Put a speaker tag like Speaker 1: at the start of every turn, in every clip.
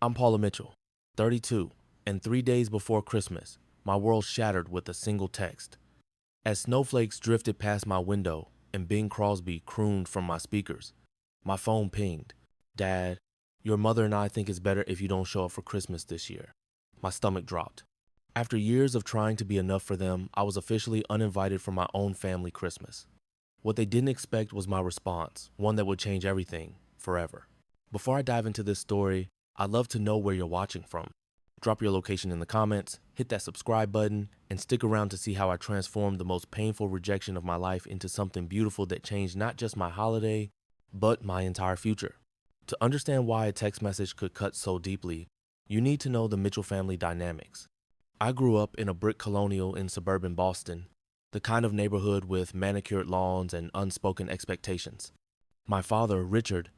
Speaker 1: I'm Paula Mitchell, 32, and 3 days before Christmas, my world shattered with a single text. As snowflakes drifted past my window and Bing Crosby crooned from my speakers, my phone pinged. Dad, your mother and I think it's better if you don't show up for Christmas this year. My stomach dropped. After years of trying to be enough for them, I was officially uninvited for my own family Christmas. What they didn't expect was my response, one that would change everything, forever. Before I dive into this story, I'd love to know where you're watching from. Drop your location in the comments, hit that subscribe button, and stick around to see how I transformed the most painful rejection of my life into something beautiful that changed not just my holiday, but my entire future. To understand why a text message could cut so deeply, you need to know the Mitchell family dynamics. I grew up in a brick colonial in suburban Boston, the kind of neighborhood with manicured lawns and unspoken expectations. My father, Richard,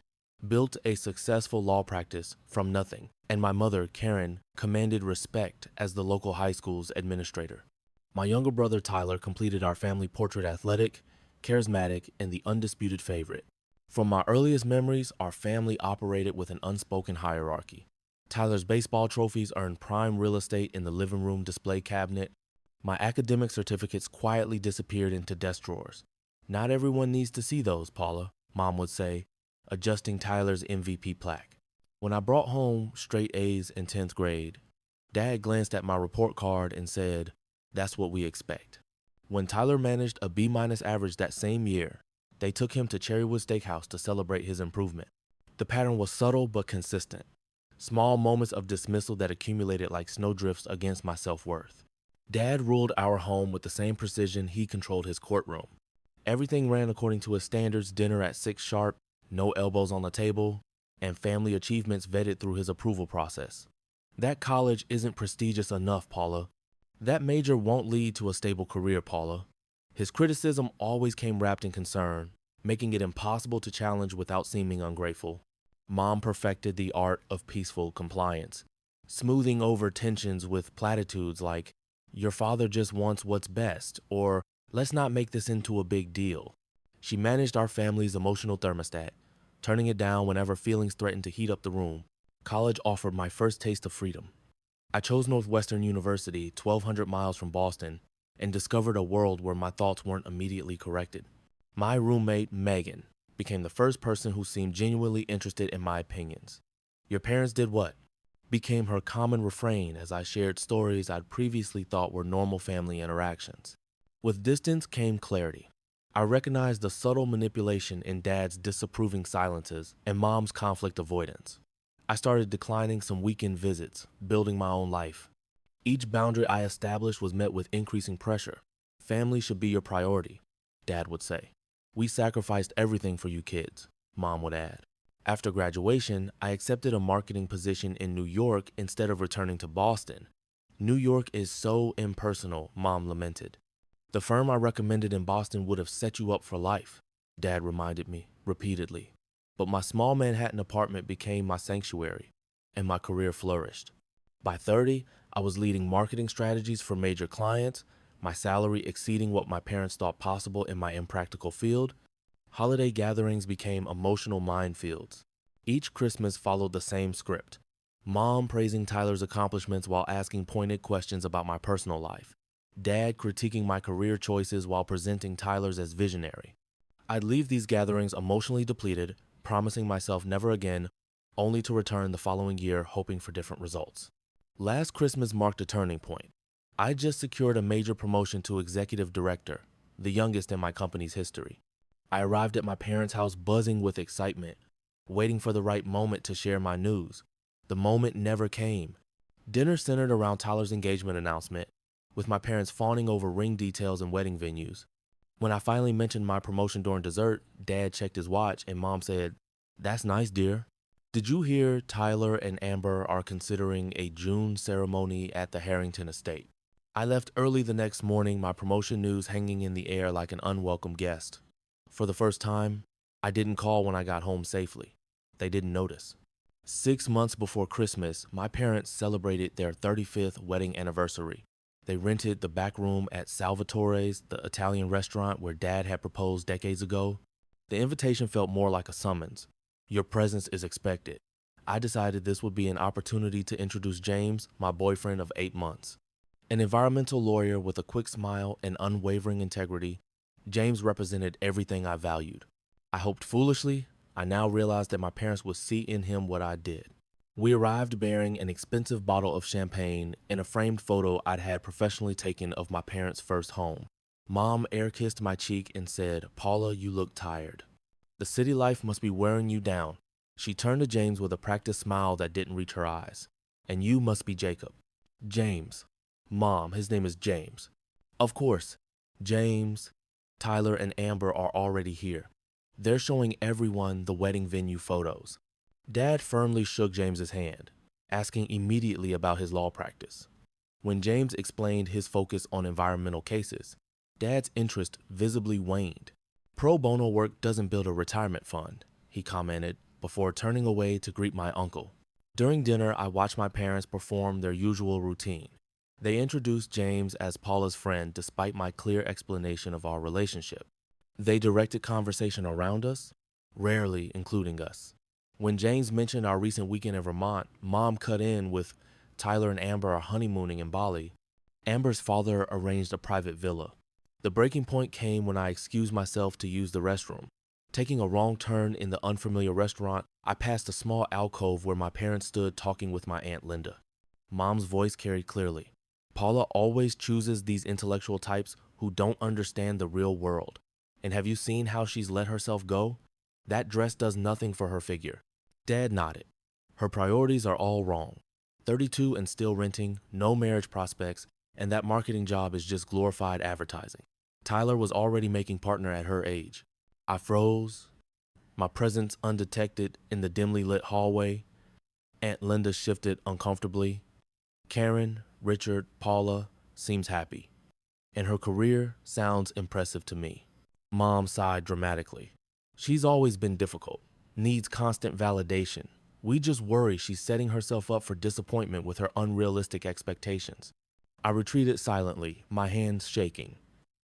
Speaker 1: built a successful law practice from nothing, and my mother, Karen, commanded respect as the local high school's administrator. My younger brother, Tyler, completed our family portrait athletic, charismatic, and the undisputed favorite. From my earliest memories, our family operated with an unspoken hierarchy. Tyler's baseball trophies earned prime real estate in the living room display cabinet. My academic certificates quietly disappeared into desk drawers. Not everyone needs to see those, Paula, Mom would say, adjusting Tyler's MVP plaque. When I brought home straight A's in 10th grade, Dad glanced at my report card and said, "That's what we expect." When Tyler managed a B- average that same year, they took him to Cherrywood Steakhouse to celebrate his improvement. The pattern was subtle but consistent. Small moments of dismissal that accumulated like snowdrifts against my self-worth. Dad ruled our home with the same precision he controlled his courtroom. Everything ran according to his standards: dinner at 6 sharp, no elbows on the table, and family achievements vetted through his approval process. That college isn't prestigious enough, Paula. That major won't lead to a stable career, Paula. His criticism always came wrapped in concern, making it impossible to challenge without seeming ungrateful. Mom perfected the art of peaceful compliance, smoothing over tensions with platitudes like, "Your father just wants what's best," or "Let's not make this into a big deal." She managed our family's emotional thermostat, turning it down whenever feelings threatened to heat up the room. College offered my first taste of freedom. I chose Northwestern University, 1,200 miles from Boston, and discovered a world where my thoughts weren't immediately corrected. My roommate, Megan, became the first person who seemed genuinely interested in my opinions. "Your parents did what?" became her common refrain as I shared stories I'd previously thought were normal family interactions. With distance came clarity. I recognized the subtle manipulation in Dad's disapproving silences and Mom's conflict avoidance. I started declining some weekend visits, building my own life. Each boundary I established was met with increasing pressure. "Family should be your priority," Dad would say. "We sacrificed everything for you kids," Mom would add. After graduation, I accepted a marketing position in New York instead of returning to Boston. "New York is so impersonal," Mom lamented. "The firm I recommended in Boston would have set you up for life," Dad reminded me repeatedly. But my small Manhattan apartment became my sanctuary, and my career flourished. By 30, I was leading marketing strategies for major clients, my salary exceeding what my parents thought possible in my impractical field. Holiday gatherings became emotional minefields. Each Christmas followed the same script. Mom praising Tyler's accomplishments while asking pointed questions about my personal life. Dad critiquing my career choices while presenting Tyler's as visionary. I'd leave these gatherings emotionally depleted, promising myself never again, only to return the following year hoping for different results. Last Christmas marked a turning point. I just secured a major promotion to executive director, the youngest in my company's history. I arrived at my parents' house buzzing with excitement, waiting for the right moment to share my news. The moment never came. Dinner centered around Tyler's engagement announcement, with my parents fawning over ring details and wedding venues. When I finally mentioned my promotion during dessert, Dad checked his watch and Mom said, "That's nice, dear. Did you hear Tyler and Amber are considering a June ceremony at the Harrington estate?" I left early the next morning, my promotion news hanging in the air like an unwelcome guest. For the first time, I didn't call when I got home safely. They didn't notice. 6 months before Christmas, my parents celebrated their 35th wedding anniversary. They rented the back room at Salvatore's, the Italian restaurant where Dad had proposed decades ago. The invitation felt more like a summons. "Your presence is expected." I decided this would be an opportunity to introduce James, my boyfriend of 8 months. An environmental lawyer with a quick smile and unwavering integrity, James represented everything I valued. I hoped foolishly. I now realized that my parents would see in him what I did. We arrived bearing an expensive bottle of champagne and a framed photo I'd had professionally taken of my parents' first home. Mom air-kissed my cheek and said, "Paula, you look tired. The city life must be wearing you down." She turned to James with a practiced smile that didn't reach her eyes. "And you must be Jacob." "James." "Mom, his name is James." "Of course. James, Tyler, and Amber are already here. They're showing everyone the wedding venue photos." Dad firmly shook James's hand, asking immediately about his law practice. When James explained his focus on environmental cases, Dad's interest visibly waned. "Pro bono work doesn't build a retirement fund," he commented before turning away to greet my uncle. During dinner, I watched my parents perform their usual routine. They introduced James as Paula's friend despite my clear explanation of our relationship. They directed conversation around us, rarely including us. When James mentioned our recent weekend in Vermont, Mom cut in with "Tyler and Amber are honeymooning in Bali." Amber's father arranged a private villa. The breaking point came when I excused myself to use the restroom. Taking a wrong turn in the unfamiliar restaurant, I passed a small alcove where my parents stood talking with my Aunt Linda. Mom's voice carried clearly. "Paula always chooses these intellectual types who don't understand the real world. And have you seen how she's let herself go? That dress does nothing for her figure." Dad nodded. "Her priorities are all wrong. 32 and still renting, no marriage prospects, and that marketing job is just glorified advertising." Tyler was already making partner at her age. I froze, my presence undetected in the dimly lit hallway. Aunt Linda shifted uncomfortably. "Karen, Richard, Paula seems happy. And her career sounds impressive to me." Mom sighed dramatically. "She's always been difficult, needs constant validation. We just worry she's setting herself up for disappointment with her unrealistic expectations." I retreated silently, my hands shaking.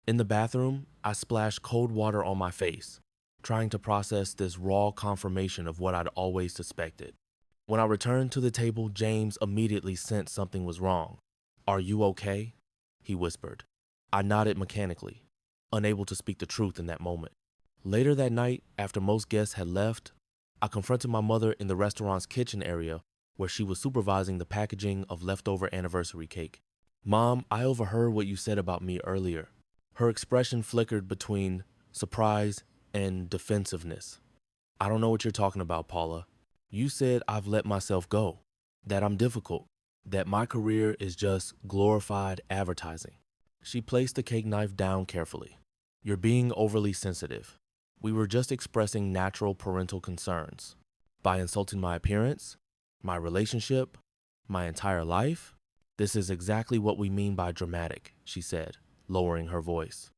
Speaker 1: In the bathroom, I splashed cold water on my face, trying to process this raw confirmation of what I'd always suspected. When I returned to the table, James immediately sensed something was wrong. "Are you okay?" he whispered. I nodded mechanically, unable to speak the truth in that moment. Later that night, after most guests had left, I confronted my mother in the restaurant's kitchen area where she was supervising the packaging of leftover anniversary cake. "Mom, I overheard what you said about me earlier." Her expression flickered between surprise and defensiveness. "I don't know what you're talking about, Paula. You said I've let myself go, that I'm difficult, that my career is just glorified advertising." She placed the cake knife down carefully. "You're being overly sensitive. We were just expressing natural parental concerns. By insulting my appearance, my relationship, my entire life? This is exactly what we mean by dramatic," she said, lowering her voice.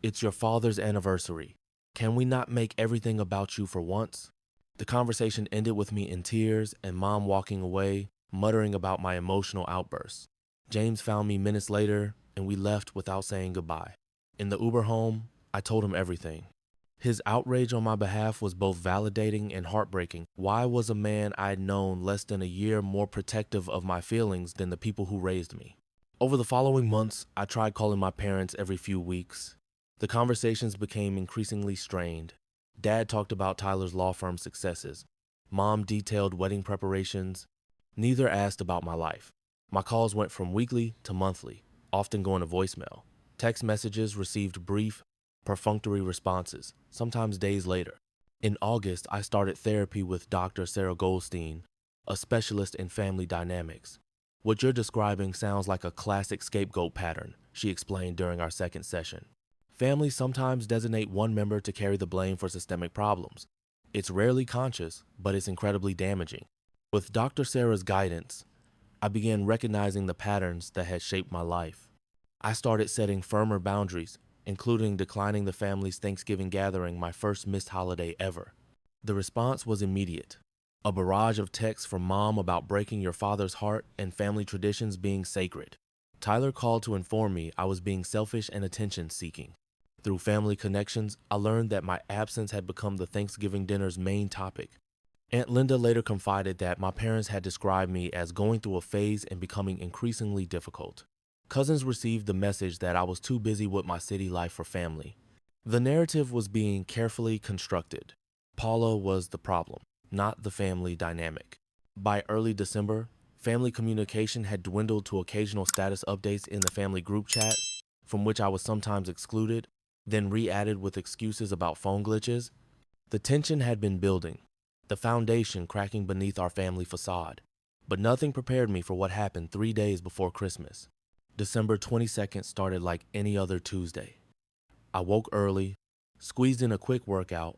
Speaker 1: "It's your father's anniversary. Can we not make everything about you for once?" The conversation ended with me in tears and Mom walking away, muttering about my emotional outbursts. James found me minutes later, and we left without saying goodbye. In the Uber home, I told him everything. His outrage on my behalf was both validating and heartbreaking. Why was a man I'd known less than a year more protective of my feelings than the people who raised me? Over the following months, I tried calling my parents every few weeks. The conversations became increasingly strained. Dad talked about Tyler's law firm successes. Mom detailed wedding preparations. Neither asked about my life. My calls went from weekly to monthly, often going to voicemail. Text messages received brief, perfunctory responses, sometimes days later. In August, I started therapy with Dr. Sarah Goldstein, a specialist in family dynamics. "What you're describing sounds like a classic scapegoat pattern," she explained during our second session. "Families sometimes designate one member to carry the blame for systemic problems. It's rarely conscious, but it's incredibly damaging." With Dr. Sarah's guidance, I began recognizing the patterns that had shaped my life. I started setting firmer boundaries, including declining the family's Thanksgiving gathering, my first missed holiday ever. The response was immediate. A barrage of texts from Mom about breaking your father's heart and family traditions being sacred. Tyler called to inform me I was being selfish and attention-seeking. Through family connections, I learned that my absence had become the Thanksgiving dinner's main topic. Aunt Linda later confided that my parents had described me as going through a phase and becoming increasingly difficult. Cousins received the message that I was too busy with my city life for family. The narrative was being carefully constructed. Paula was the problem, not the family dynamic. By early December, family communication had dwindled to occasional status updates in the family group chat, from which I was sometimes excluded, then re-added with excuses about phone glitches. The tension had been building, the foundation cracking beneath our family facade, but nothing prepared me for what happened 3 days before Christmas. December 22nd started like any other Tuesday. I woke early, squeezed in a quick workout,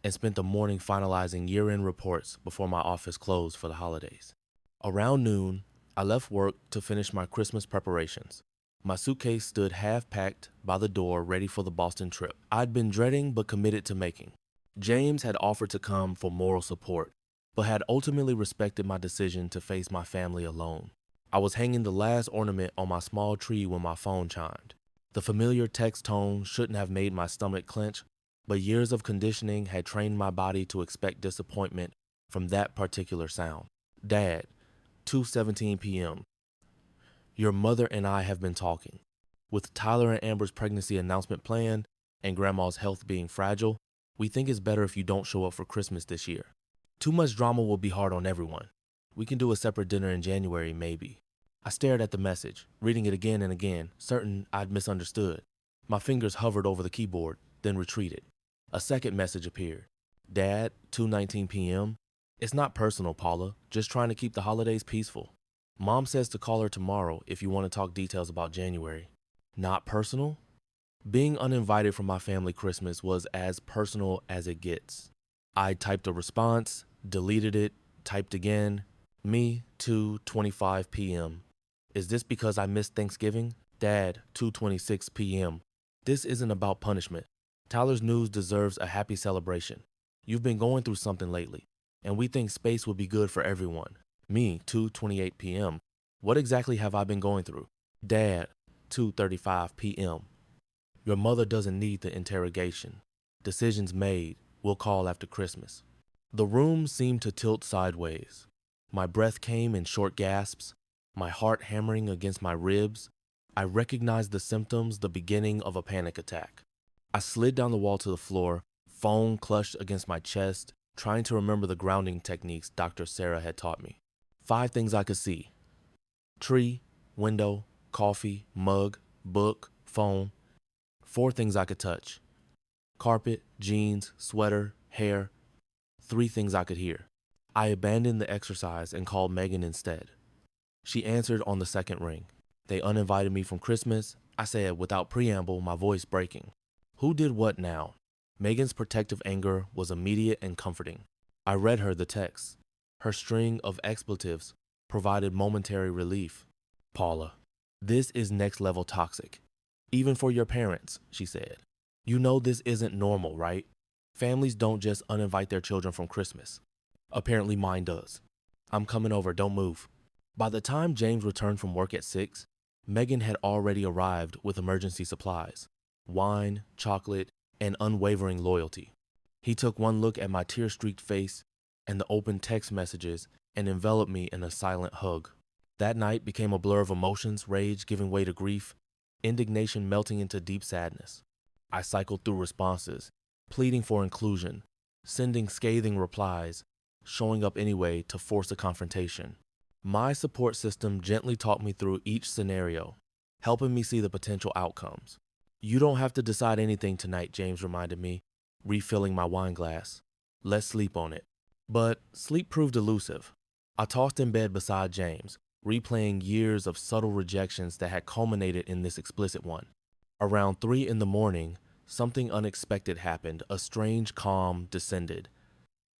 Speaker 1: and spent the morning finalizing year-end reports before my office closed for the holidays. Around noon, I left work to finish my Christmas preparations. My suitcase stood half-packed by the door ready for the Boston trip I'd been dreading but committed to making. James had offered to come for moral support, but had ultimately respected my decision to face my family alone. I was hanging the last ornament on my small tree when my phone chimed. The familiar text tone shouldn't have made my stomach clench, but years of conditioning had trained my body to expect disappointment from that particular sound. Dad, 2:17 p.m. Your mother and I have been talking. With Tyler and Amber's pregnancy announcement planned and Grandma's health being fragile, we think it's better if you don't show up for Christmas this year. Too much drama will be hard on everyone. We can do a separate dinner in January, maybe. I stared at the message, reading it again and again, certain I'd misunderstood. My fingers hovered over the keyboard, then retreated. A second message appeared. Dad, 2:19 p.m. It's not personal, Paula, just trying to keep the holidays peaceful. Mom says to call her tomorrow if you want to talk details about January. Not personal? Being uninvited for my family Christmas was as personal as it gets. I typed a response, deleted it, typed again. Me, 2:25 p.m. Is this because I missed Thanksgiving? Dad, 2:26 p.m. This isn't about punishment. Tyler's news deserves a happy celebration. You've been going through something lately, and we think space would be good for everyone. Me, 2:28 p.m. What exactly have I been going through? Dad, 2:35 p.m. Your mother doesn't need the interrogation. Decisions made. We'll call after Christmas. The room seemed to tilt sideways. My breath came in short gasps, my heart hammering against my ribs. I recognized the symptoms, the beginning of a panic attack. I slid down the wall to the floor, phone clutched against my chest, trying to remember the grounding techniques Dr. Sarah had taught me. 5 things I could see: tree, window, coffee, mug, book, phone. 4 things I could touch: carpet, jeans, sweater, hair. 3 things I could hear. I abandoned the exercise and called Megan instead. She answered on the second ring. They uninvited me from Christmas, I said without preamble, my voice breaking. Who did what now? Megan's protective anger was immediate and comforting. I read her the text. Her string of expletives provided momentary relief. Paula, this is next level toxic. Even for your parents, she said. You know this isn't normal, right? Families don't just uninvite their children from Christmas. Apparently mine does. I'm coming over, don't move. By the time James returned from work at 6, Megan had already arrived with emergency supplies: wine, chocolate, and unwavering loyalty. He took one look at my tear-streaked face and the open text messages and enveloped me in a silent hug. That night became a blur of emotions, rage giving way to grief, indignation melting into deep sadness. I cycled through responses, pleading for inclusion, sending scathing replies, showing up anyway to force a confrontation. My support system gently talked me through each scenario, helping me see the potential outcomes. You don't have to decide anything tonight, James reminded me, refilling my wine glass. Let's sleep on it. But sleep proved elusive. I tossed in bed beside James, replaying years of subtle rejections that had culminated in this explicit one. Around 3 in the morning, something unexpected happened. A strange calm descended.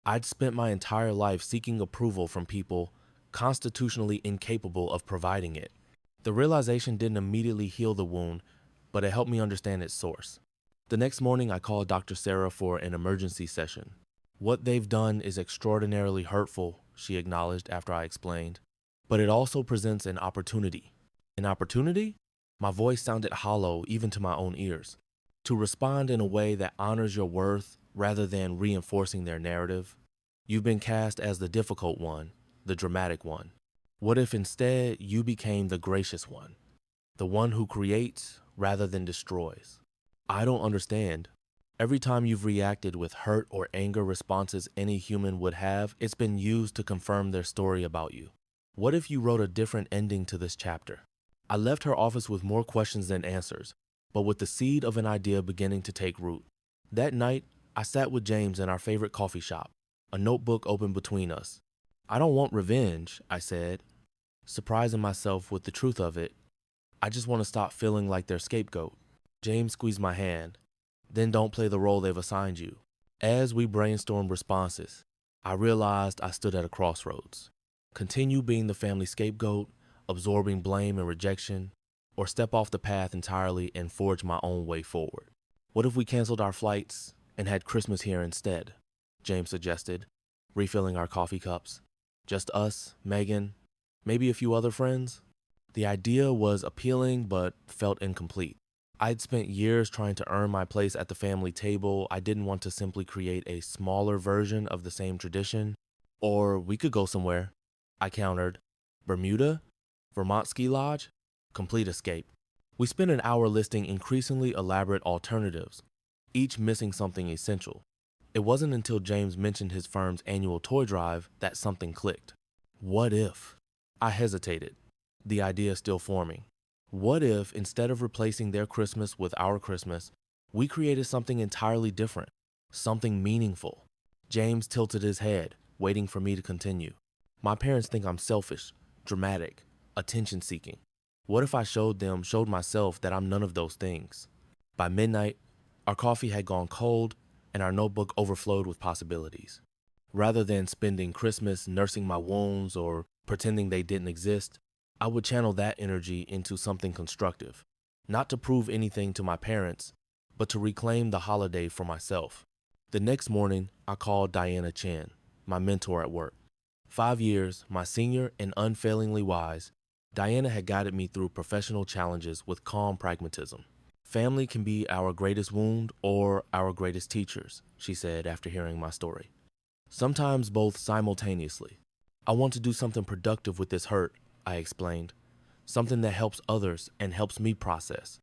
Speaker 1: I'd spent my entire life seeking approval from people constitutionally incapable of providing it. The realization didn't immediately heal the wound, but it helped me understand its source. The next morning, I called Dr. Sarah for an emergency session. What they've done is extraordinarily hurtful, she acknowledged after I explained, but it also presents an opportunity. An opportunity? My voice sounded hollow even to my own ears. To respond in a way that honors your worth rather than reinforcing their narrative. You've been cast as the difficult one, the dramatic one. What if instead you became the gracious one, the one who creates rather than destroys? I don't understand. Every time you've reacted with hurt or anger responses any human would have, it's been used to confirm their story about you. What if you wrote a different ending to this chapter? I left her office with more questions than answers, but with the seed of an idea beginning to take root. That night, I sat with James in our favorite coffee shop, a notebook open between us. I don't want revenge, I said, surprising myself with the truth of it. I just want to stop feeling like their scapegoat. James squeezed my hand. Then don't play the role they've assigned you. As we brainstormed responses, I realized I stood at a crossroads. Continue being the family scapegoat, absorbing blame and rejection, or step off the path entirely and forge my own way forward. What if we canceled our flights and had Christmas here instead? James suggested, refilling our coffee cups. Just us, Megan, maybe a few other friends? The idea was appealing but felt incomplete. I'd spent years trying to earn my place at the family table. I didn't want to simply create a smaller version of the same tradition. Or we could go somewhere, I countered. Bermuda? Vermont Ski Lodge? Complete escape. We spent an hour listing increasingly elaborate alternatives, each missing something essential. It wasn't until James mentioned his firm's annual toy drive that something clicked. What if? I hesitated, the idea still forming. What if, instead of replacing their Christmas with our Christmas, we created something entirely different, something meaningful? James tilted his head, waiting for me to continue. My parents think I'm selfish, dramatic, attention-seeking. What if I showed myself that I'm none of those things? By midnight, our coffee had gone cold and our notebook overflowed with possibilities. Rather than spending Christmas nursing my wounds or pretending they didn't exist, I would channel that energy into something constructive, not to prove anything to my parents, but to reclaim the holiday for myself. The next morning, I called Diana Chen, my mentor at work. 5 years, my senior and unfailingly wise, Diana had guided me through professional challenges with calm pragmatism. Family can be our greatest wound or our greatest teachers, she said after hearing my story. Sometimes both simultaneously. I want to do something productive with this hurt, I explained. Something that helps others and helps me process.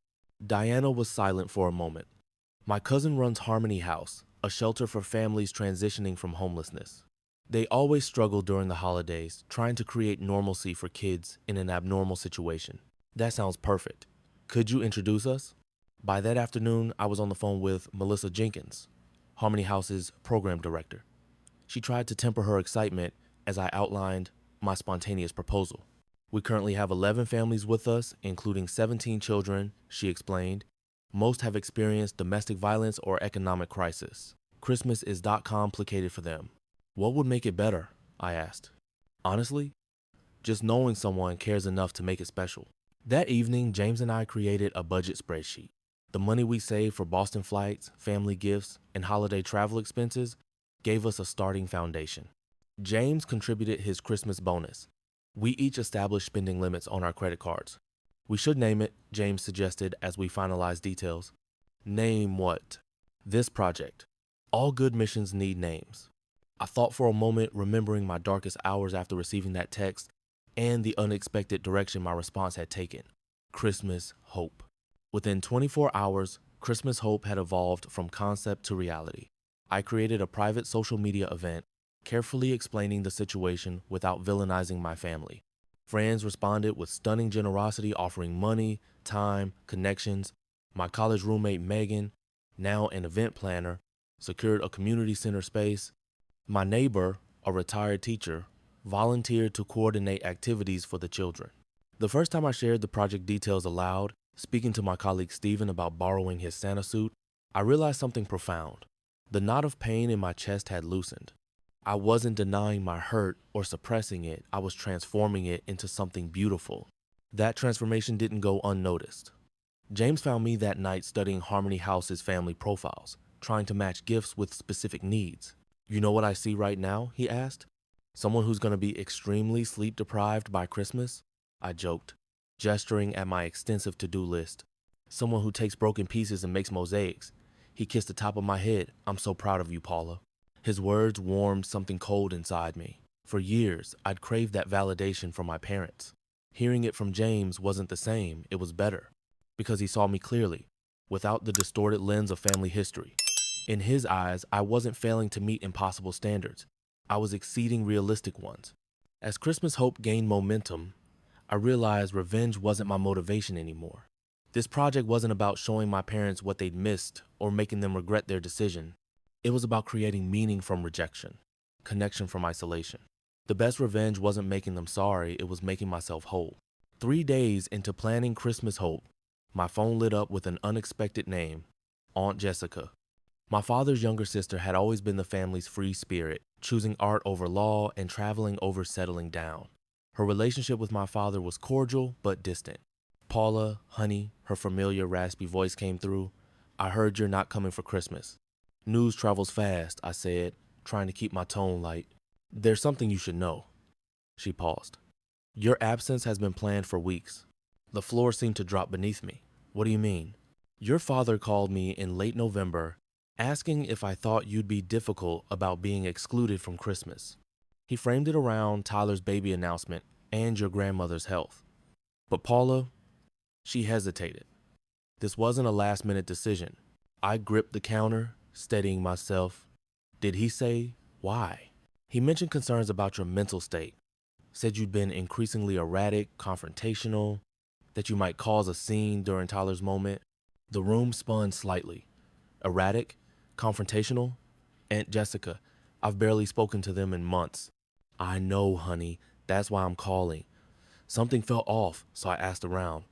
Speaker 1: Diana was silent for a moment. My cousin runs Harmony House, a shelter for families transitioning from homelessness. They always struggle during the holidays, trying to create normalcy for kids in an abnormal situation. That sounds perfect. Could you introduce us? By that afternoon, I was on the phone with Melissa Jenkins, Harmony House's program director. She tried to temper her excitement as I outlined my spontaneous proposal. We currently have 11 families with us, including 17 children, she explained. Most have experienced domestic violence or economic crisis. Christmas is complicated for them. What would make it better? I asked. Honestly, just knowing someone cares enough to make it special. That evening, James and I created a budget spreadsheet. The money we saved for Boston flights, family gifts, and holiday travel expenses gave us a starting foundation. James contributed his Christmas bonus. We each established spending limits on our credit cards. We should name it, James suggested as we finalized details. Name what? This project. All good missions need names. I thought for a moment, remembering my darkest hours after receiving that text and the unexpected direction my response had taken. Christmas Hope. Within 24 hours, Christmas Hope had evolved from concept to reality. I created a private social media event, carefully explaining the situation without villainizing my family. Friends responded with stunning generosity, offering money, time, connections. My college roommate Megan, now an event planner, secured a community center space. My neighbor, a retired teacher, volunteered to coordinate activities for the children. The first time I shared the project details aloud, speaking to my colleague Stephen about borrowing his Santa suit, I realized something profound. The knot of pain in my chest had loosened. I wasn't denying my hurt or suppressing it, I was transforming it into something beautiful. That transformation didn't go unnoticed. James found me that night studying Harmony House's family profiles, trying to match gifts with specific needs. You know what I see right now? He asked. Someone who's going to be extremely sleep deprived by Christmas? I joked, gesturing at my extensive to-do list. Someone who takes broken pieces and makes mosaics. He kissed the top of my head. I'm so proud of you, Paula. His words warmed something cold inside me. For years, I'd craved that validation from my parents. Hearing it from James wasn't the same, it was better. Because he saw me clearly, without the distorted lens of family history. In his eyes, I wasn't failing to meet impossible standards. I was exceeding realistic ones. As Christmas hope gained momentum, I realized revenge wasn't my motivation anymore. This project wasn't about showing my parents what they'd missed or making them regret their decision. It was about creating meaning from rejection, connection from isolation. The best revenge wasn't making them sorry, it was making myself whole. 3 days into planning Christmas hope, my phone lit up with an unexpected name, Aunt Jessica. My father's younger sister had always been the family's free spirit, choosing art over law and traveling over settling down. Her relationship with my father was cordial but distant. Paula, honey, her familiar raspy voice came through. I heard you're not coming for Christmas. News travels fast, I said, trying to keep my tone light. There's something you should know. She paused. Your absence has been planned for weeks. The floor seemed to drop beneath me. What do you mean? Your father called me in late November, asking if I thought you'd be difficult about being excluded from Christmas. He framed it around Tyler's baby announcement and your grandmother's health. But Paula, she hesitated. This wasn't a last-minute decision. I gripped the counter, steadying myself. Did he say why? He mentioned concerns about your mental state, said you'd been increasingly erratic, confrontational, that you might cause a scene during Tyler's moment. The room spun slightly. Erratic? Confrontational? Aunt Jessica, I've barely spoken to them in months. I know, honey. That's why I'm calling. Something felt off, so I asked around.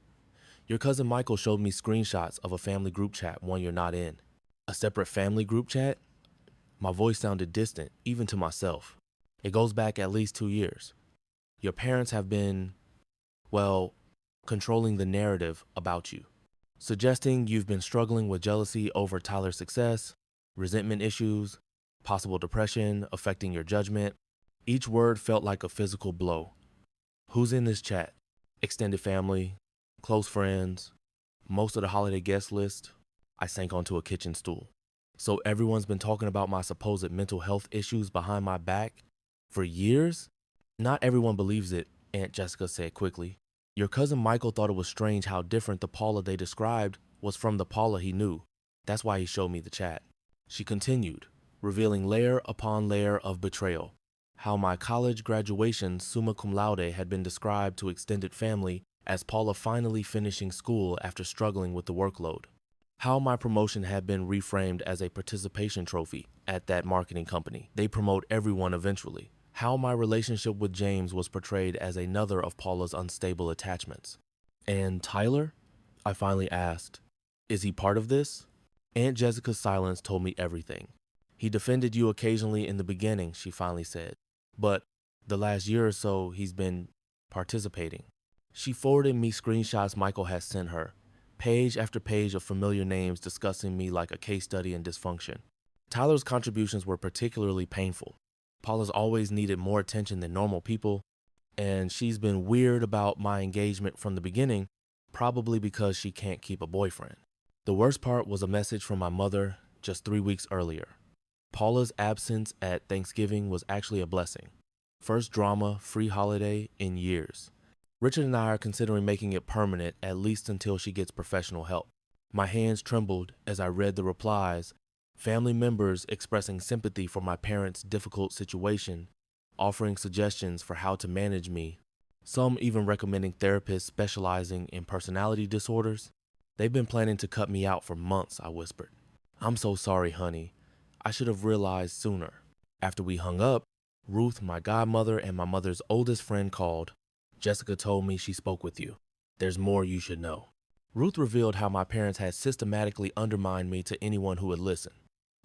Speaker 1: Your cousin Michael showed me screenshots of a family group chat, one you're not in. A separate family group chat? My voice sounded distant, even to myself. It goes back at least 2 years. Your parents have been, well, controlling the narrative about you, suggesting you've been struggling with jealousy over Tyler's success, resentment issues, possible depression affecting your judgment. Each word felt like a physical blow. Who's in this chat? Extended family, close friends, most of the holiday guest list. I sank onto a kitchen stool. So everyone's been talking about my supposed mental health issues behind my back for years? Not everyone believes it, Aunt Jessica said quickly. Your cousin Michael thought it was strange how different the Paula they described was from the Paula he knew. That's why he showed me the chat. She continued, revealing layer upon layer of betrayal. How my college graduation summa cum laude had been described to extended family as Paula finally finishing school after struggling with the workload. How my promotion had been reframed as a participation trophy at that marketing company. They promote everyone eventually. How my relationship with James was portrayed as another of Paula's unstable attachments. And Tyler? I finally asked. Is he part of this? Aunt Jessica's silence told me everything. He defended you occasionally in the beginning, she finally said. But the last year or so, he's been participating. She forwarded me screenshots Michael had sent her. Page after page of familiar names discussing me like a case study in dysfunction. Tyler's contributions were particularly painful. Paula's always needed more attention than normal people, and she's been weird about my engagement from the beginning, probably because she can't keep a boyfriend. The worst part was a message from my mother just 3 weeks earlier. Paula's absence at Thanksgiving was actually a blessing. First drama-free holiday in years. Richard and I are considering making it permanent, at least until she gets professional help. My hands trembled as I read the replies, family members expressing sympathy for my parents' difficult situation, offering suggestions for how to manage me, some even recommending therapists specializing in personality disorders. They've been planning to cut me out for months, I whispered. I'm so sorry, honey. I should have realized sooner. After we hung up, Ruth, my godmother, and my mother's oldest friend called. Jessica told me she spoke with you. There's more you should know. Ruth revealed how my parents had systematically undermined me to anyone who would listen.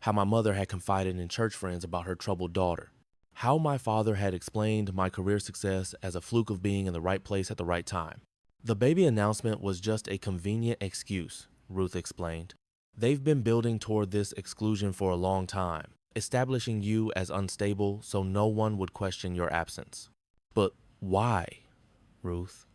Speaker 1: How my mother had confided in church friends about her troubled daughter. How my father had explained my career success as a fluke of being in the right place at the right time. The baby announcement was just a convenient excuse, Ruth explained. They've been building toward this exclusion for a long time, establishing you as unstable so no one would question your absence. But why? Ruth,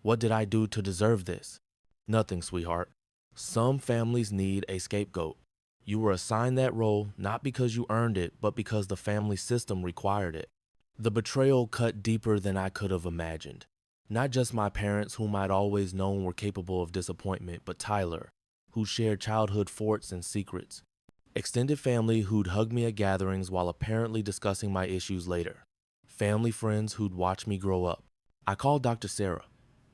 Speaker 1: what did I do to deserve this? Nothing, sweetheart. Some families need a scapegoat. You were assigned that role not because you earned it, but because the family system required it. The betrayal cut deeper than I could have imagined. Not just my parents, whom I'd always known were capable of disappointment, but Tyler, who shared childhood forts and secrets. Extended family who'd hug me at gatherings while apparently discussing my issues later. Family friends who'd watch me grow up. I called Dr. Sarah,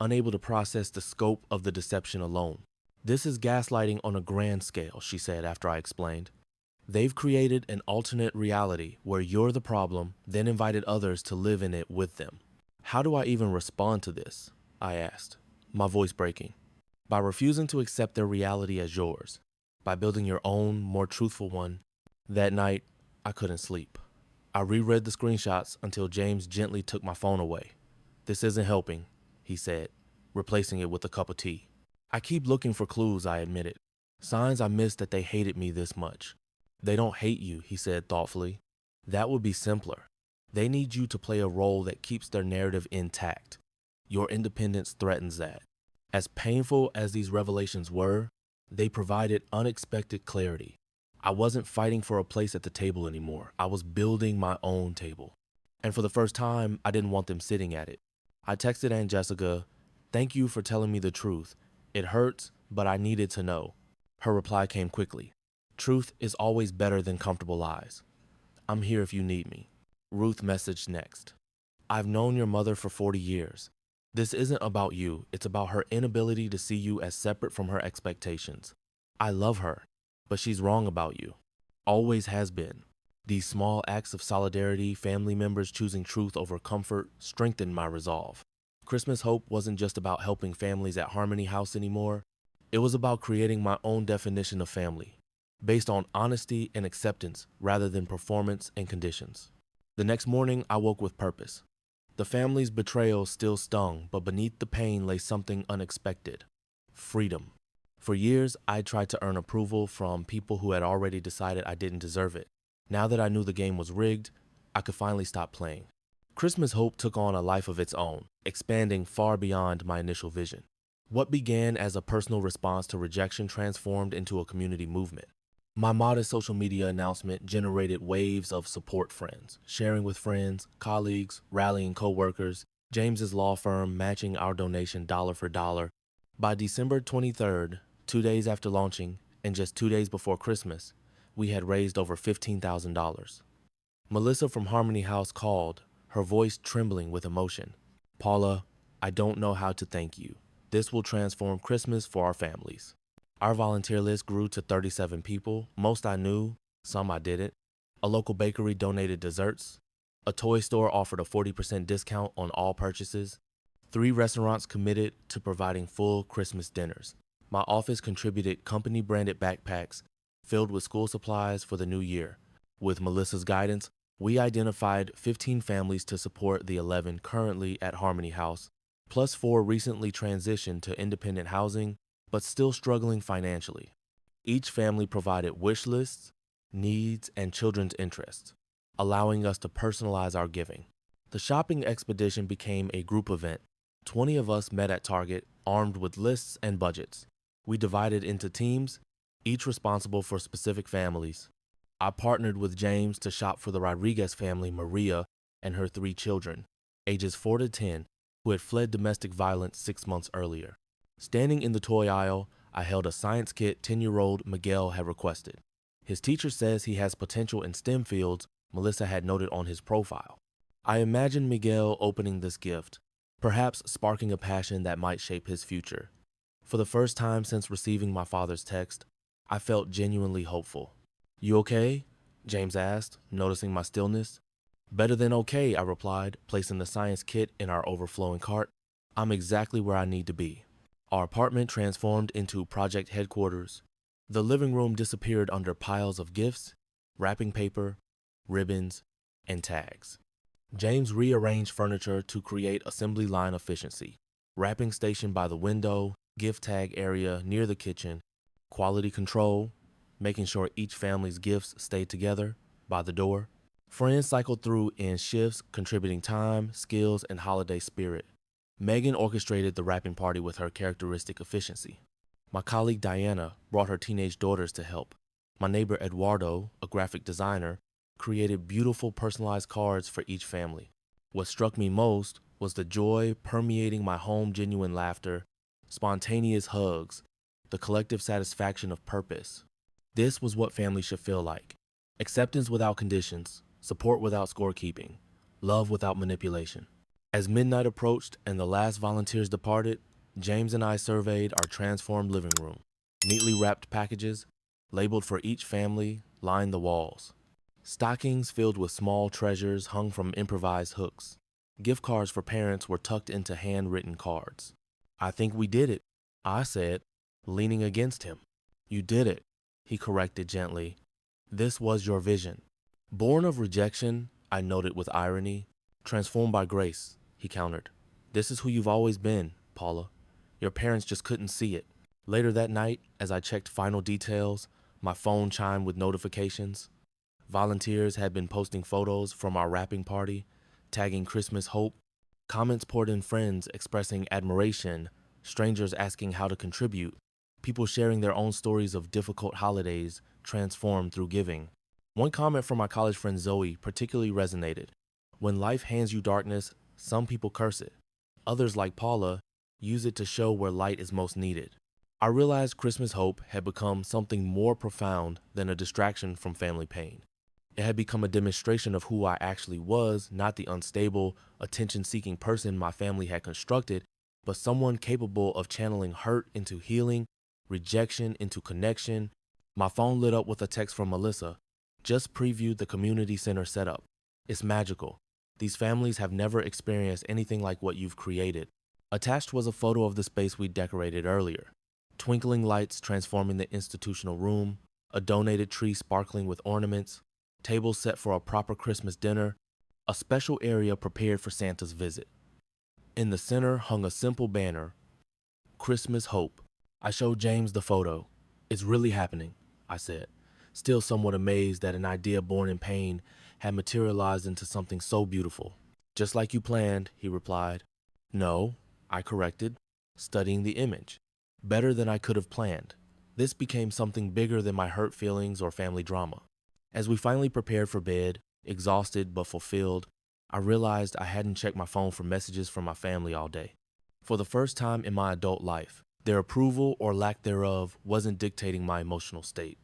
Speaker 1: unable to process the scope of the deception alone. This is gaslighting on a grand scale, she said after I explained. They've created an alternate reality where you're the problem, then invited others to live in it with them. How do I even respond to this? I asked, my voice breaking. By refusing to accept their reality as yours. By building your own, more truthful one. That night, I couldn't sleep. I reread the screenshots until James gently took my phone away. This isn't helping, he said, replacing it with a cup of tea. I keep looking for clues, I admitted. Signs I missed that they hated me this much. They don't hate you, he said thoughtfully. That would be simpler. They need you to play a role that keeps their narrative intact. Your independence threatens that. As painful as these revelations were, they provided unexpected clarity. I wasn't fighting for a place at the table anymore. I was building my own table. And for the first time, I didn't want them sitting at it. I texted Aunt Jessica, "Thank you for telling me the truth. It hurts, but I needed to know." Her reply came quickly. "Truth is always better than comfortable lies. I'm here if you need me." Ruth messaged next. "I've known your mother for 40 years. This isn't about you. It's about her inability to see you as separate from her expectations. I love her, but she's wrong about you. Always has been. These small acts of solidarity, family members choosing truth over comfort, strengthened my resolve. Christmas Hope wasn't just about helping families at Harmony House anymore. It was about creating my own definition of family, based on honesty and acceptance rather than performance and conditions. The next morning, I woke with purpose. The family's betrayal still stung, but beneath the pain lay something unexpected: freedom. For years, I tried to earn approval from people who had already decided I didn't deserve it. Now that I knew the game was rigged, I could finally stop playing. Christmas Hope took on a life of its own, expanding far beyond my initial vision. What began as a personal response to rejection transformed into a community movement. My modest social media announcement generated waves of support friends, sharing with friends, colleagues, rallying coworkers, James's law firm matching our donation dollar for dollar. By December 23rd, 2 days after launching, and just 2 days before Christmas, we had raised over $15,000. Melissa from Harmony House called, her voice trembling with emotion. "Paula, I don't know how to thank you. This will transform Christmas for our families." Our volunteer list grew to 37 people, most I knew, some I didn't. A local bakery donated desserts. A toy store offered a 40% discount on all purchases. 3 restaurants committed to providing full Christmas dinners. My office contributed company-branded backpacks filled with school supplies for the new year. With Melissa's guidance, we identified 15 families to support the 11 currently at Harmony House, plus 4 recently transitioned to independent housing, but still struggling financially. Each family provided wish lists, needs, and children's interests, allowing us to personalize our giving. The shopping expedition became a group event. 20 of us met at Target, armed with lists and budgets. We divided into teams, each responsible for specific families. I partnered with James to shop for the Rodriguez family, Maria, and her 3 children, ages 4 to 10, who had fled domestic violence 6 months earlier. Standing in the toy aisle, I held a science kit 10-year-old Miguel had requested. His teacher says he has potential in STEM fields Melissa had noted on his profile. I imagined Miguel opening this gift, perhaps sparking a passion that might shape his future. For the first time since receiving my father's text, I felt genuinely hopeful. "You okay?" James asked, noticing my stillness. "Better than okay," I replied, placing the science kit in our overflowing cart. "I'm exactly where I need to be." Our apartment transformed into project headquarters. The living room disappeared under piles of gifts, wrapping paper, ribbons, and tags. James rearranged furniture to create assembly line efficiency. Wrapping station by the window, gift tag area near the kitchen, quality control, making sure each family's gifts stayed together by the door. Friends cycled through in shifts, contributing time, skills, and holiday spirit. Megan orchestrated the wrapping party with her characteristic efficiency. My colleague Diana brought her teenage daughters to help, My neighbor Eduardo, a graphic designer, created beautiful personalized cards for each family. What struck me most was the joy permeating my home, genuine laughter, spontaneous hugs, the collective satisfaction of purpose. This was what family should feel like. Acceptance without conditions, support without scorekeeping, love without manipulation. As midnight approached and the last volunteers departed, James and I surveyed our transformed living room. Neatly wrapped packages, labeled for each family, lined the walls. Stockings filled with small treasures hung from improvised hooks. Gift cards for parents were tucked into handwritten cards. "I think we did it," I said, leaning against him. "You did it," he corrected gently. "This was your vision." "Born of rejection," I noted with irony. "Transformed by grace," he countered. "This is who you've always been, Paula. Your parents just couldn't see it." Later that night, as I checked final details, my phone chimed with notifications. Volunteers had been posting photos from our wrapping party, tagging Christmas hope. Comments poured in, friends expressing admiration, strangers asking how to contribute, people sharing their own stories of difficult holidays transformed through giving. One comment from my college friend Zoe particularly resonated. "When life hands you darkness, some people curse it. Others, like Paula, use it to show where light is most needed." I realized Christmas hope had become something more profound than a distraction from family pain. It had become a demonstration of who I actually was, not the unstable, attention-seeking person my family had constructed, but someone capable of channeling hurt into healing, rejection into connection. My phone lit up with a text from Melissa. "Just previewed the community center setup. It's magical. These families have never experienced anything like what you've created." Attached was a photo of the space we decorated earlier. Twinkling lights transforming the institutional room, a donated tree sparkling with ornaments, tables set for a proper Christmas dinner, a special area prepared for Santa's visit. In the center hung a simple banner, "Christmas Hope." I showed James the photo. "It's really happening," I said, still somewhat amazed that an idea born in pain had materialized into something so beautiful. "Just like you planned," he replied. "No," I corrected, studying the image. "Better than I could have planned." This became something bigger than my hurt feelings or family drama. As we finally prepared for bed, exhausted but fulfilled, I realized I hadn't checked my phone for messages from my family all day. For the first time in my adult life, their approval or lack thereof wasn't dictating my emotional state.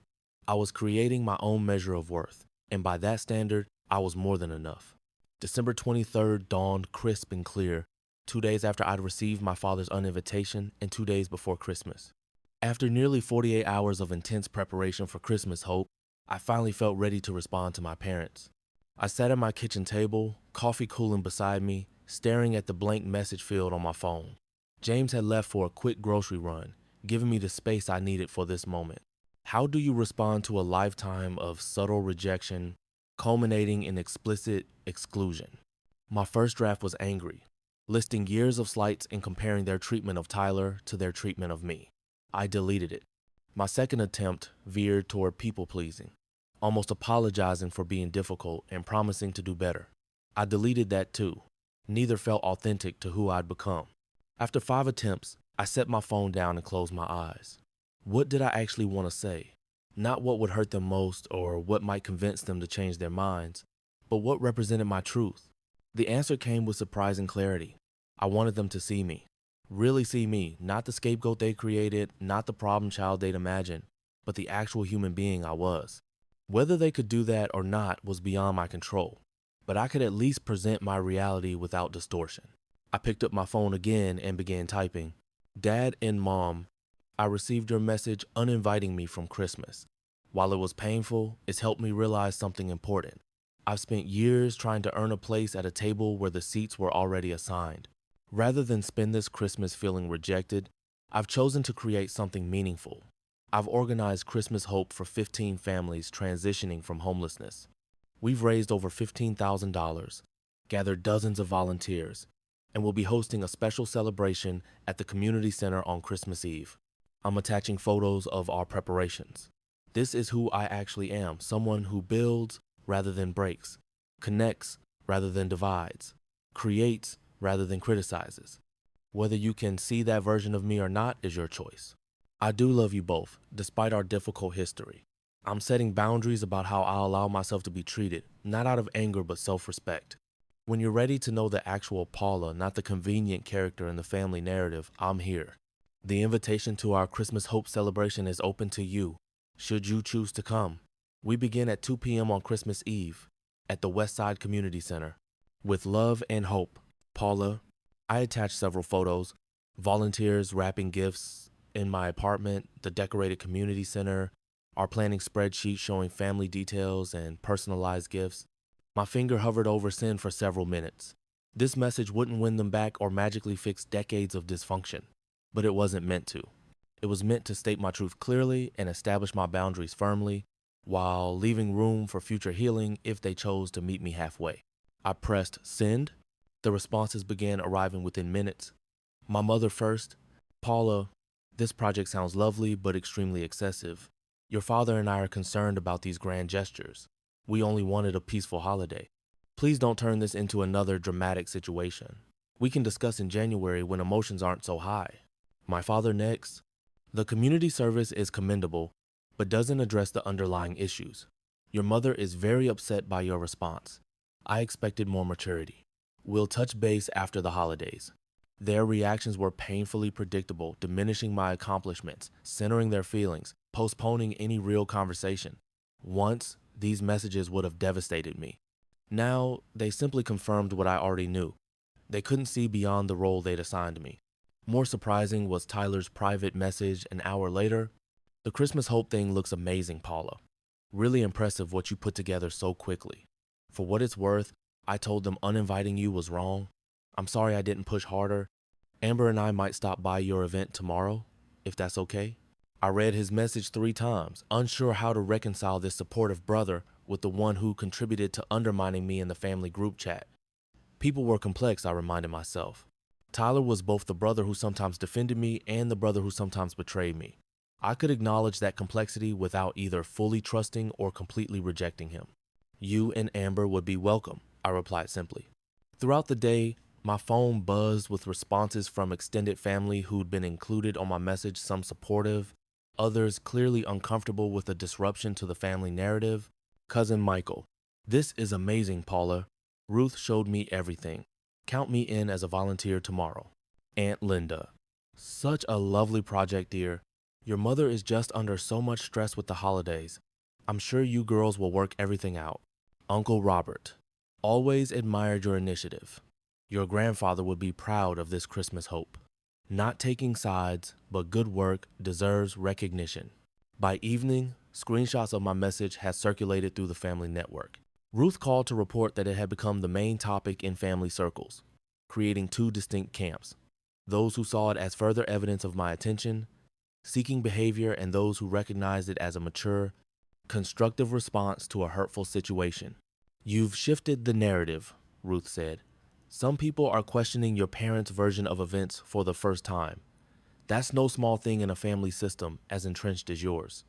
Speaker 1: I was creating my own measure of worth, and by that standard, I was more than enough. December 23rd dawned crisp and clear, 2 days after I'd received my father's invitation and 2 days before Christmas. After nearly 48 hours of intense preparation for Christmas hope, I finally felt ready to respond to my parents. I sat at my kitchen table, coffee cooling beside me, staring at the blank message field on my phone. James had left for a quick grocery run, giving me the space I needed for this moment. How do you respond to a lifetime of subtle rejection, culminating in explicit exclusion? My first draft was angry, listing years of slights and comparing their treatment of Tyler to their treatment of me. I deleted it. My second attempt veered toward people-pleasing, almost apologizing for being difficult and promising to do better. I deleted that too. Neither felt authentic to who I'd become. After 5 attempts, I set my phone down and closed my eyes. What did I actually want to say? Not what would hurt them most or what might convince them to change their minds, but what represented my truth. The answer came with surprising clarity. I wanted them to see me. Really see me, not the scapegoat they created, not the problem child they'd imagined, but the actual human being I was. Whether they could do that or not was beyond my control, but I could at least present my reality without distortion. I picked up my phone again and began typing. "Dad and Mom, I received your message uninviting me from Christmas. While it was painful, it's helped me realize something important. I've spent years trying to earn a place at a table where the seats were already assigned. Rather than spend this Christmas feeling rejected, I've chosen to create something meaningful. I've organized Christmas Hope for 15 families transitioning from homelessness. We've raised over $15,000, gathered dozens of volunteers, and will be hosting a special celebration at the community center on Christmas Eve. I'm attaching photos of our preparations. This is who I actually am, someone who builds rather than breaks, connects rather than divides, creates rather than criticizes. Whether you can see that version of me or not is your choice. I do love you both, despite our difficult history. I'm setting boundaries about how I'll allow myself to be treated, not out of anger but self-respect. When you're ready to know the actual Paula, not the convenient character in the family narrative, I'm here. The invitation to our Christmas Hope celebration is open to you, should you choose to come. We begin at 2 p.m. on Christmas Eve at the Westside Community Center. With love and hope, Paula. I attached several photos, volunteers wrapping gifts in my apartment, the decorated community center, our planning spreadsheet showing family details and personalized gifts. My finger hovered over send for several minutes. This message wouldn't win them back or magically fix decades of dysfunction, but it wasn't meant to. It was meant to state my truth clearly and establish my boundaries firmly, while leaving room for future healing if they chose to meet me halfway. I pressed send. The responses began arriving within minutes. My mother first. Paula, this project sounds lovely but extremely excessive. Your father and I are concerned about these grand gestures. We only wanted a peaceful holiday. Please don't turn this into another dramatic situation. We can discuss in January when emotions aren't so high. My father next. The community service is commendable, but doesn't address the underlying issues. Your mother is very upset by your response. I expected more maturity. We'll touch base after the holidays. Their reactions were painfully predictable, diminishing my accomplishments, centering their feelings, postponing any real conversation. Once, these messages would have devastated me. Now, they simply confirmed what I already knew. They couldn't see beyond the role they'd assigned me. More surprising was Tyler's private message an hour later. The Christmas Hope thing looks amazing, Paula. Really impressive what you put together so quickly. For what it's worth, I told them uninviting you was wrong. I'm sorry I didn't push harder. Amber and I might stop by your event tomorrow, if that's okay. I read his message 3 times, unsure how to reconcile this supportive brother with the one who contributed to undermining me in the family group chat. People were complex, I reminded myself. Tyler was both the brother who sometimes defended me and the brother who sometimes betrayed me. I could acknowledge that complexity without either fully trusting or completely rejecting him. You and Amber would be welcome, I replied simply. Throughout the day, my phone buzzed with responses from extended family who'd been included on my message, some supportive, others clearly uncomfortable with the disruption to the family narrative. Cousin Michael, this is amazing, Paula. Ruth showed me everything. Count me in as a volunteer tomorrow. Aunt Linda, such a lovely project, dear. Your mother is just under so much stress with the holidays. I'm sure you girls will work everything out. Uncle Robert, always admired your initiative. Your grandfather would be proud of this Christmas Hope. Not taking sides, but good work deserves recognition. By evening, screenshots of my message had circulated through the family network. Ruth called to report that it had become the main topic in family circles, creating 2 distinct camps. Those who saw it as further evidence of my attention, seeking behavior, and those who recognized it as a mature, constructive response to a hurtful situation. You've shifted the narrative, Ruth said. Some people are questioning your parents' version of events for the first time. That's no small thing in a family system as entrenched as yours.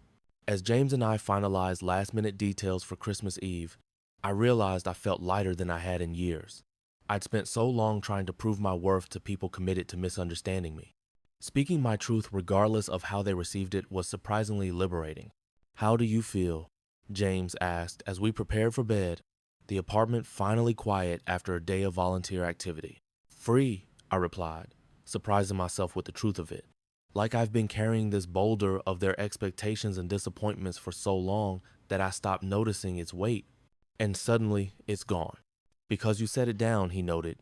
Speaker 1: As James and I finalized last-minute details for Christmas Eve, I realized I felt lighter than I had in years. I'd spent so long trying to prove my worth to people committed to misunderstanding me. Speaking my truth regardless of how they received it was surprisingly liberating. How do you feel? James asked as we prepared for bed, the apartment finally quiet after a day of volunteer activity. Free, I replied, surprising myself with the truth of it. Like I've been carrying this boulder of their expectations and disappointments for so long that I stopped noticing its weight. And suddenly, it's gone. Because you set it down, he noted.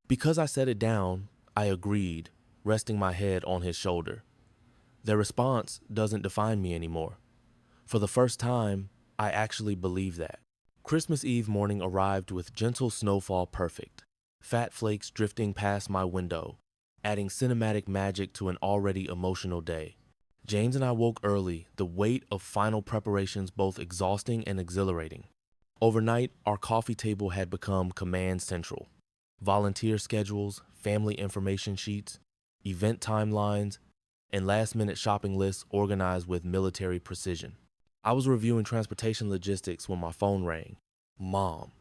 Speaker 1: Because I set it down, I agreed, resting my head on his shoulder. Their response doesn't define me anymore. For the first time, I actually believe that. Christmas Eve morning arrived with gentle snowfall perfect, fat flakes drifting past my window, adding cinematic magic to an already emotional day. James and I woke early, the weight of final preparations both exhausting and exhilarating. Overnight, our coffee table had become command central. Volunteer schedules, family information sheets, event timelines, and last-minute shopping lists organized with military precision. I was reviewing transportation logistics when my phone rang. Mom.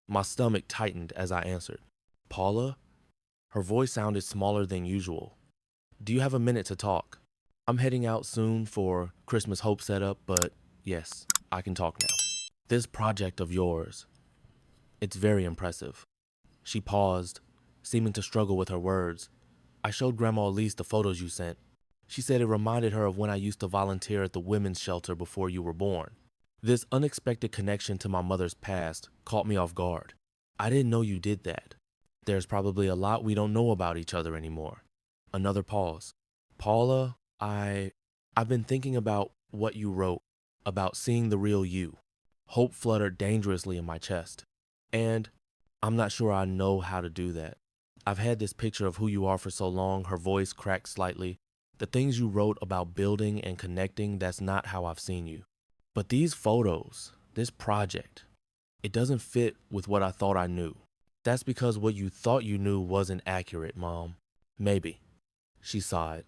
Speaker 1: My stomach tightened as I answered. Paula? Her voice sounded smaller than usual. Do you have a minute to talk? I'm heading out soon for Christmas Hope setup, but yes. I can talk now. This project of yours, it's very impressive. She paused, seeming to struggle with her words. I showed Grandma Elise the photos you sent. She said it reminded her of when I used to volunteer at the women's shelter before you were born. This unexpected connection to my mother's past caught me off guard. I didn't know you did that. There's probably a lot we don't know about each other anymore. Another pause. Paula, I've been thinking about what you wrote, about seeing the real you. Hope fluttered dangerously in my chest. And I'm not sure I know how to do that. I've had this picture of who you are for so long, her voice cracked slightly. The things you wrote about building and connecting, that's not how I've seen you. But these photos, this project, it doesn't fit with what I thought I knew. That's because what you thought you knew wasn't accurate, Mom. Maybe. She sighed.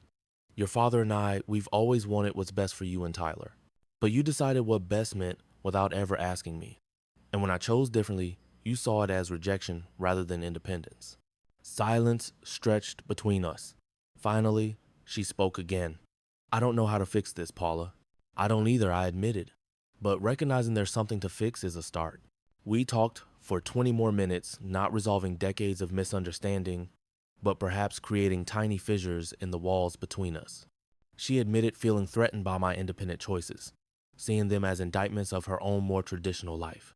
Speaker 1: Your father and I, we've always wanted what's best for you and Tyler. But you decided what best meant without ever asking me. And when I chose differently, you saw it as rejection rather than independence. Silence stretched between us. Finally, she spoke again. I don't know how to fix this, Paula. I don't either, I admitted. But recognizing there's something to fix is a start. We talked for 20 more minutes, not resolving decades of misunderstanding, but perhaps creating tiny fissures in the walls between us. She admitted feeling threatened by my independent choices, seeing them as indictments of her own more traditional life.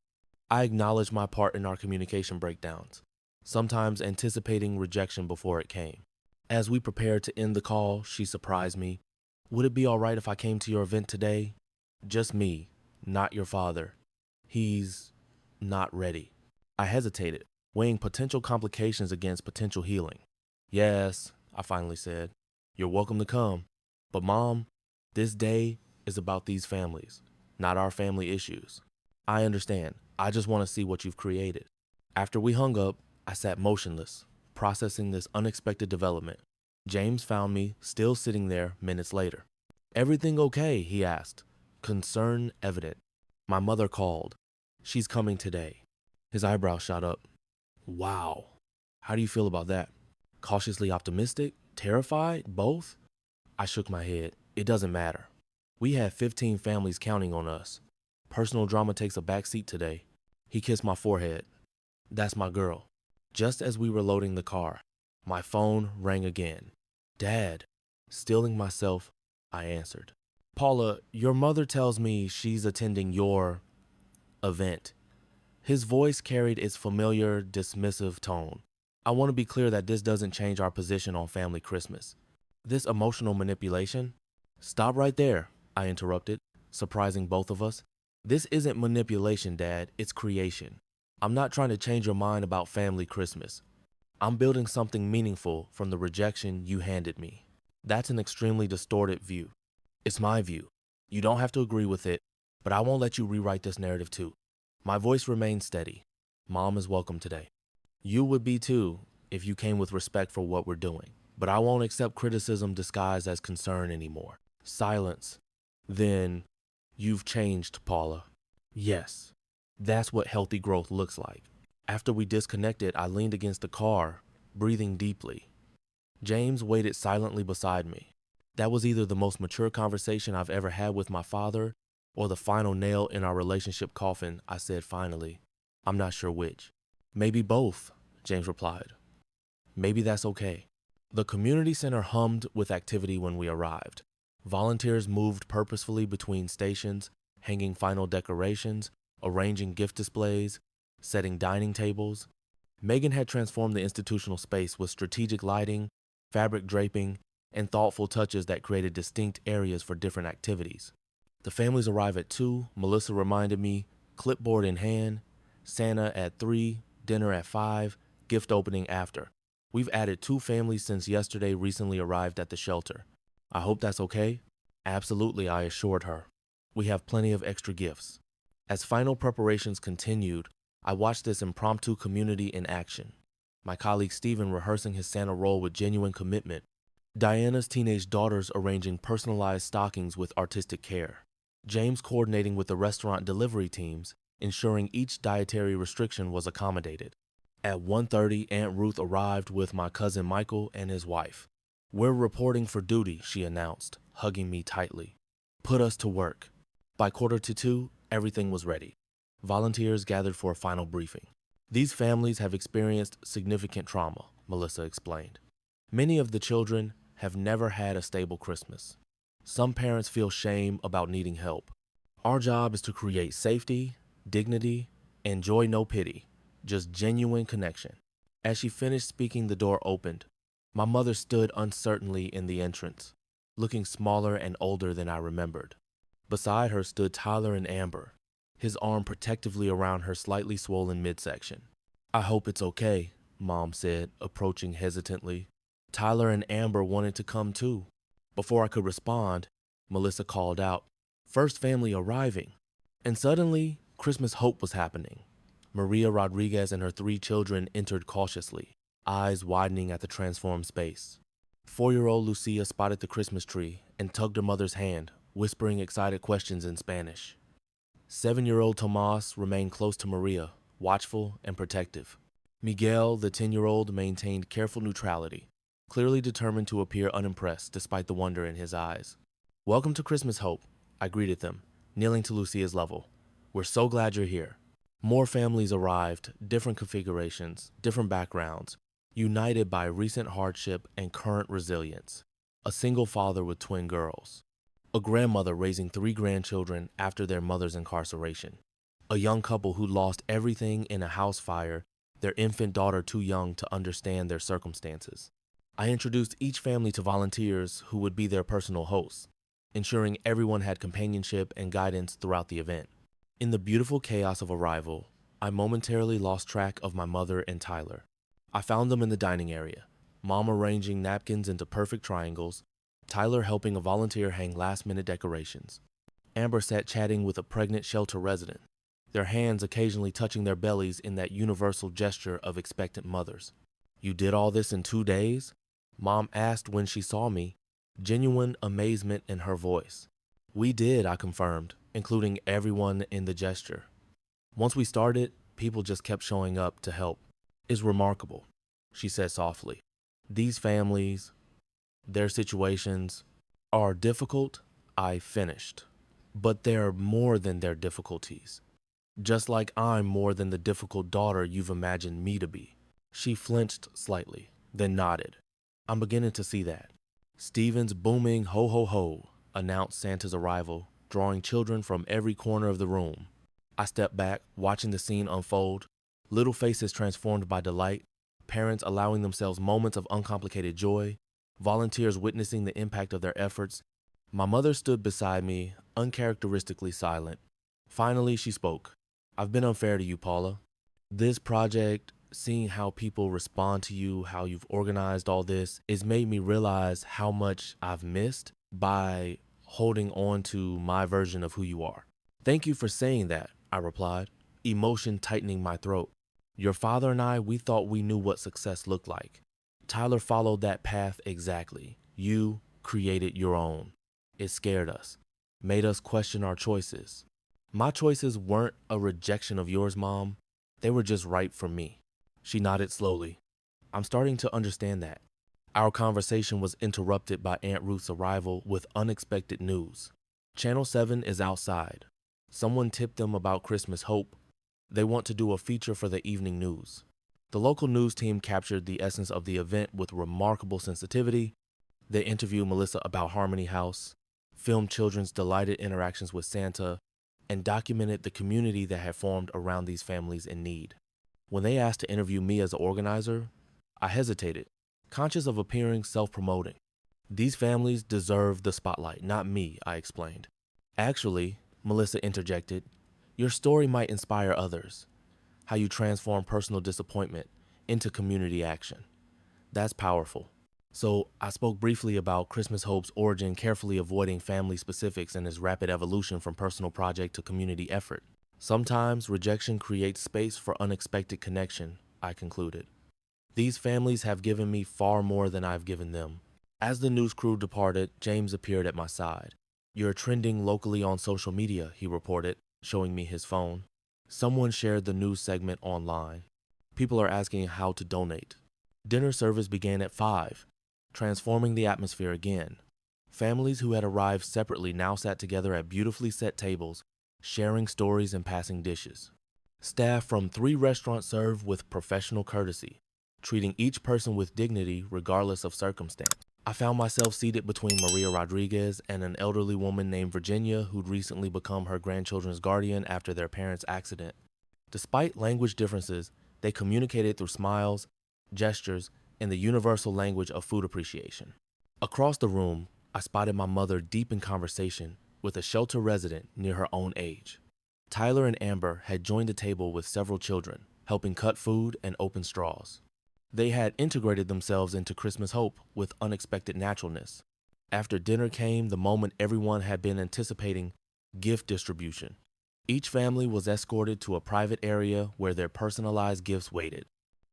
Speaker 1: I acknowledged my part in our communication breakdowns, sometimes anticipating rejection before it came. As we prepared to end the call, she surprised me. Would it be all right if I came to your event today? Just me, not your father. He's not ready. I hesitated, weighing potential complications against potential healing. Yes, I finally said. You're welcome to come. But Mom, this day is about these families, not our family issues. I understand. I just want to see what you've created. After we hung up, I sat motionless, processing this unexpected development. James found me still sitting there minutes later. Everything okay? He asked, concern evident. My mother called. She's coming today. His eyebrows shot up. Wow. How do you feel about that? Cautiously optimistic? Terrified? Both? I shook my head. It doesn't matter. We had 15 families counting on us. Personal drama takes a backseat today. He kissed my forehead. That's my girl. Just as we were loading the car, my phone rang again. Dad. Stilling myself, I answered. Paula, your mother tells me she's attending your event. His voice carried its familiar, dismissive tone. I want to be clear that this doesn't change our position on family Christmas. This emotional manipulation? Stop right there, I interrupted, surprising both of us. This isn't manipulation, Dad, it's creation. I'm not trying to change your mind about family Christmas. I'm building something meaningful from the rejection you handed me. That's an extremely distorted view. It's my view. You don't have to agree with it, but I won't let you rewrite this narrative too. My voice remained steady. Mom is welcome today. You would be too if you came with respect for what we're doing. But I won't accept criticism disguised as concern anymore. Silence. Then, you've changed, Paula. Yes, that's what healthy growth looks like. After we disconnected, I leaned against the car, breathing deeply. James waited silently beside me. That was either the most mature conversation I've ever had with my father or the final nail in our relationship coffin. I said finally. I'm not sure which. Maybe both, James replied. Maybe that's okay. The community center hummed with activity when we arrived. Volunteers moved purposefully between stations, hanging final decorations, arranging gift displays, setting dining tables. Megan had transformed the institutional space with strategic lighting, fabric draping, and thoughtful touches that created distinct areas for different activities. The families arrive at 2, Melissa reminded me, clipboard in hand, Santa at 3, dinner at 5, gift opening after. We've added 2 families since yesterday recently arrived at the shelter. I hope that's okay? Absolutely, I assured her. We have plenty of extra gifts. As final preparations continued, I watched this impromptu community in action. My colleague Stephen rehearsing his Santa role with genuine commitment. Diana's teenage daughters arranging personalized stockings with artistic care. James coordinating with the restaurant delivery teams, ensuring each dietary restriction was accommodated. At 1:30, Aunt Ruth arrived with my cousin Michael and his wife. We're reporting for duty, she announced, hugging me tightly. Put us to work. By 1:45, Everything was ready. Volunteers gathered for a final briefing. These families have experienced significant trauma, Melissa explained. Many of the children have never had a stable Christmas. Some parents feel shame about needing help. Our job is to create safety, dignity, and joy, no pity, just genuine connection. As she finished speaking, the door opened. My mother stood uncertainly in the entrance, looking smaller and older than I remembered. Beside her stood Tyler and Amber, his arm protectively around her slightly swollen midsection. I hope it's okay, Mom said, approaching hesitantly. Tyler and Amber wanted to come too. Before I could respond, Melissa called out, "First family arriving." And suddenly, Christmas hope was happening. Maria Rodriguez and her 3 children entered cautiously, eyes widening at the transformed space. 4-year-old Lucia spotted the Christmas tree and tugged her mother's hand, whispering excited questions in Spanish. 7-year-old Tomas remained close to Maria, watchful and protective. Miguel, the 10-year-old, maintained careful neutrality, clearly determined to appear unimpressed despite the wonder in his eyes. "Welcome to Christmas Hope," I greeted them, kneeling to Lucia's level. "We're so glad you're here." More families arrived, different configurations, different backgrounds, united by recent hardship and current resilience. A single father with twin girls. A grandmother raising 3 grandchildren after their mother's incarceration. A young couple who lost everything in a house fire, their infant daughter too young to understand their circumstances. I introduced each family to volunteers who would be their personal hosts, ensuring everyone had companionship and guidance throughout the event. In the beautiful chaos of arrival, I momentarily lost track of my mother and Tyler. I found them in the dining area, Mom arranging napkins into perfect triangles, Tyler helping a volunteer hang last-minute decorations. Amber sat chatting with a pregnant shelter resident, their hands occasionally touching their bellies in that universal gesture of expectant mothers. "You did all this in 2 days?" Mom asked when she saw me, genuine amazement in her voice. "We did," I confirmed, including everyone in the gesture. "Once we started, people just kept showing up to help. It's remarkable," she said softly. "These families, their situations are difficult," I finished. "But they're more than their difficulties. Just like I'm more than the difficult daughter you've imagined me to be." She flinched slightly, then nodded. "I'm beginning to see that." Stephen's booming "ho ho ho" announced Santa's arrival, drawing children from every corner of the room. I stepped back, watching the scene unfold, little faces transformed by delight, parents allowing themselves moments of uncomplicated joy, volunteers witnessing the impact of their efforts. My mother stood beside me, uncharacteristically silent. Finally, she spoke. "I've been unfair to you, Paula. This project, seeing how people respond to you, how you've organized all this, has made me realize how much I've missed by holding on to my version of who you are." "Thank you for saying that," I replied, emotion tightening my throat. "Your father and I, we thought we knew what success looked like. Tyler followed that path exactly. You created your own. It scared us, made us question our choices. My choices weren't a rejection of yours, Mom. They were just right for me." She nodded slowly. "I'm starting to understand that." Our conversation was interrupted by Aunt Ruth's arrival with unexpected news. Channel 7 is outside. Someone tipped them about Christmas Hope. They want to do a feature for the evening news. The local news team captured the essence of the event with remarkable sensitivity. They interviewed Melissa about Harmony House, filmed children's delighted interactions with Santa, and documented the community that had formed around these families in need. When they asked to interview me as an organizer, I hesitated, conscious of appearing self-promoting. "These families deserve the spotlight, not me," I explained. "Actually," Melissa interjected, "your story might inspire others. How you transform personal disappointment into community action. That's powerful." So I spoke briefly about Christmas Hope's origin, carefully avoiding family specifics and its rapid evolution from personal project to community effort. "Sometimes rejection creates space for unexpected connection," I concluded. "These families have given me far more than I've given them." As the news crew departed, James appeared at my side. "You're trending locally on social media," he reported, showing me his phone. "Someone shared the news segment online. People are asking how to donate." Dinner service began at 5, transforming the atmosphere again. Families who had arrived separately now sat together at beautifully set tables, sharing stories and passing dishes. Staff from 3 restaurants served with professional courtesy, treating each person with dignity regardless of circumstance. I found myself seated between Maria Rodriguez and an elderly woman named Virginia who'd recently become her grandchildren's guardian after their parents' accident. Despite language differences, they communicated through smiles, gestures, and the universal language of food appreciation. Across the room, I spotted my mother deep in conversation with a shelter resident near her own age. Tyler and Amber had joined the table with several children, helping cut food and open straws. They had integrated themselves into Christmas hope with unexpected naturalness. After dinner came the moment everyone had been anticipating: gift distribution. Each family was escorted to a private area where their personalized gifts waited.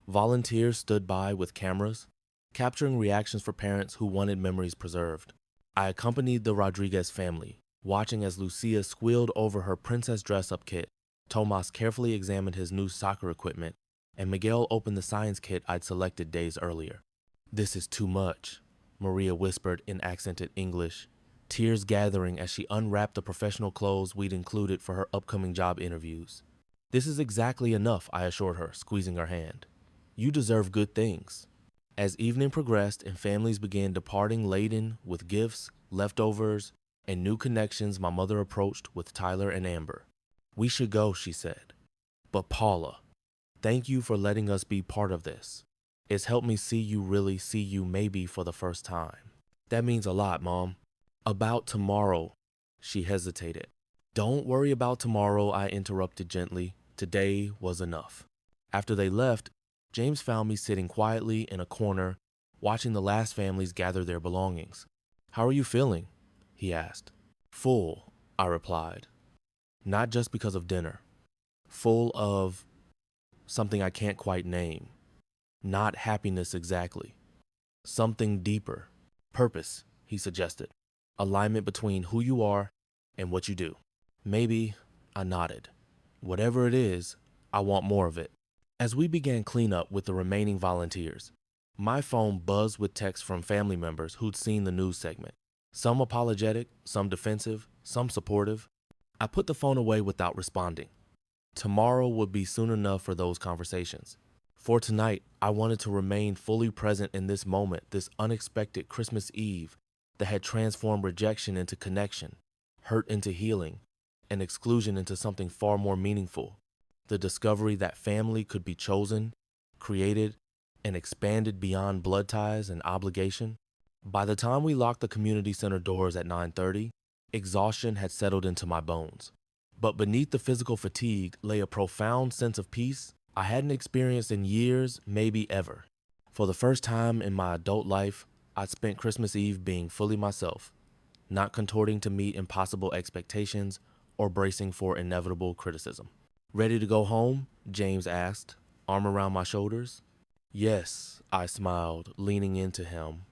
Speaker 1: Volunteers stood by with cameras, capturing reactions for parents who wanted memories preserved. I accompanied the Rodriguez family, watching as Lucia squealed over her princess dress-up kit, Tomas carefully examined his new soccer equipment, and Miguel opened the science kit I'd selected days earlier. "This is too much," Maria whispered in accented English, tears gathering as she unwrapped the professional clothes we'd included for her upcoming job interviews. "This is exactly enough," I assured her, squeezing her hand. "You deserve good things." As evening progressed and families began departing laden with gifts, leftovers, and new connections, my mother approached with Tyler and Amber. "We should go," she said. "But Paula, thank you for letting us be part of this. It's helped me really see you maybe for the first time." "That means a lot, Mom." "About tomorrow," she hesitated. "Don't worry about tomorrow," I interrupted gently. Today was enough. After they left, James found me sitting quietly in a corner, watching the last families gather their belongings. "How are you feeling?" he asked. "Full," I replied. "Not just because of dinner. Full of something I can't quite name. Not happiness exactly. Something deeper. Purpose," he suggested. "Alignment between who you are and what you do." "Maybe," I nodded. "Whatever it is, I want more of it." As we began cleanup with the remaining volunteers, my phone buzzed with texts from family members who'd seen the news segment. Some apologetic, some defensive, some supportive. I put the phone away without responding. Tomorrow would be soon enough for those conversations. For tonight, I wanted to remain fully present in this moment, this unexpected Christmas Eve that had transformed rejection into connection, hurt into healing, and exclusion into something far more meaningful. The discovery that family could be chosen, created, and expanded beyond blood ties and obligation. By the time we locked the community center doors at 9:30, exhaustion had settled into my bones. But beneath the physical fatigue lay a profound sense of peace I hadn't experienced in years, maybe ever. For the first time in my adult life, I'd spent Christmas Eve being fully myself, not contorting to meet impossible expectations or bracing for inevitable criticism. "Ready to go home?" James asked, arm around my shoulders. "Yes," I smiled, leaning into him.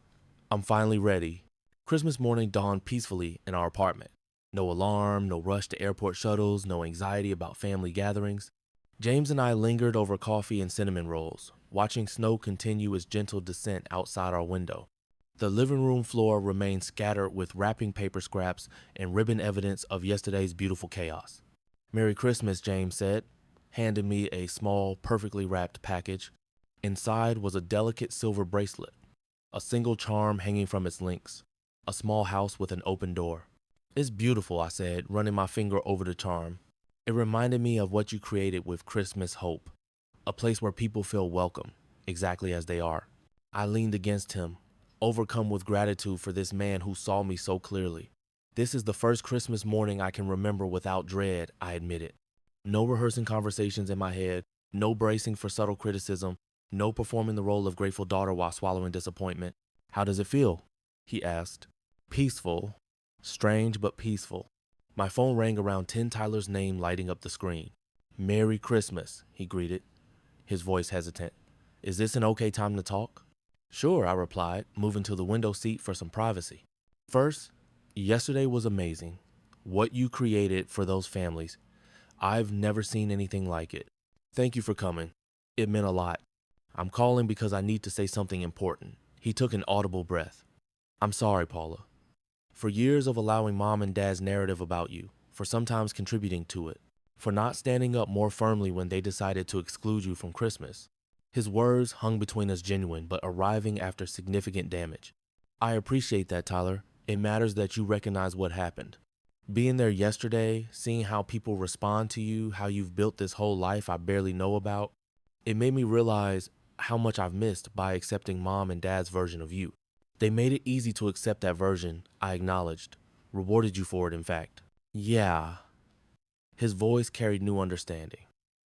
Speaker 1: "I'm finally ready." Christmas morning dawned peacefully in our apartment. No alarm, no rush to airport shuttles, no anxiety about family gatherings. James and I lingered over coffee and cinnamon rolls, watching snow continue its gentle descent outside our window. The living room floor remained scattered with wrapping paper scraps and ribbon evidence of yesterday's beautiful chaos. "Merry Christmas," James said, handing me a small, perfectly wrapped package. Inside was a delicate silver bracelet, a single charm hanging from its links, a small house with an open door. "It's beautiful," I said, running my finger over the charm. "It reminded me of what you created with Christmas Hope, a place where people feel welcome, exactly as they are." I leaned against him, overcome with gratitude for this man who saw me so clearly. "This is the first Christmas morning I can remember without dread," I admitted. No rehearsing conversations in my head, no bracing for subtle criticism, no performing the role of grateful daughter while swallowing disappointment. "How does it feel?" he asked. "Peaceful. Strange but peaceful." My phone rang around 10 Tyler's name lighting up the screen. "Merry Christmas," he greeted, his voice hesitant. "Is this an okay time to talk?" "Sure," I replied, moving to the window seat for some privacy. "First, yesterday was amazing. What you created for those families. I've never seen anything like it. Thank you for coming. It meant a lot. I'm calling because I need to say something important." He took an audible breath. "I'm sorry, Paula. For years of allowing Mom and Dad's narrative about you, for sometimes contributing to it, for not standing up more firmly when they decided to exclude you from Christmas. His words hung between us genuine, but arriving after significant damage. I appreciate that, Tyler. It matters that you recognize what happened. Being there yesterday, seeing how people respond to you, how you've built this whole life I barely know about, it made me realize how much I've missed by accepting mom and dad's version of you. They made it easy to accept that version, I acknowledged. Rewarded you for it, in fact. Yeah. His voice carried new understanding.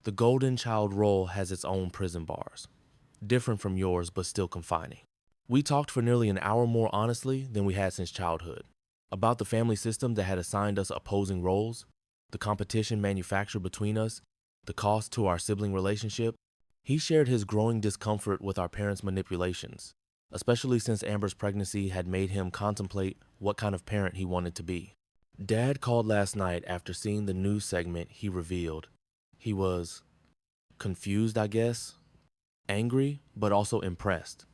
Speaker 1: The golden child role has its own prison bars. Different from yours, but still confining. We talked for nearly an hour more honestly than we had since childhood. About the family system that had assigned us opposing roles, the competition manufactured between us, the cost to our sibling relationship. He shared his growing discomfort with our parents' manipulations, especially since Amber's pregnancy had made him contemplate what kind of parent he wanted to be. Dad called last night after seeing the news segment he revealed. He was confused, I guess, angry, but also impressed.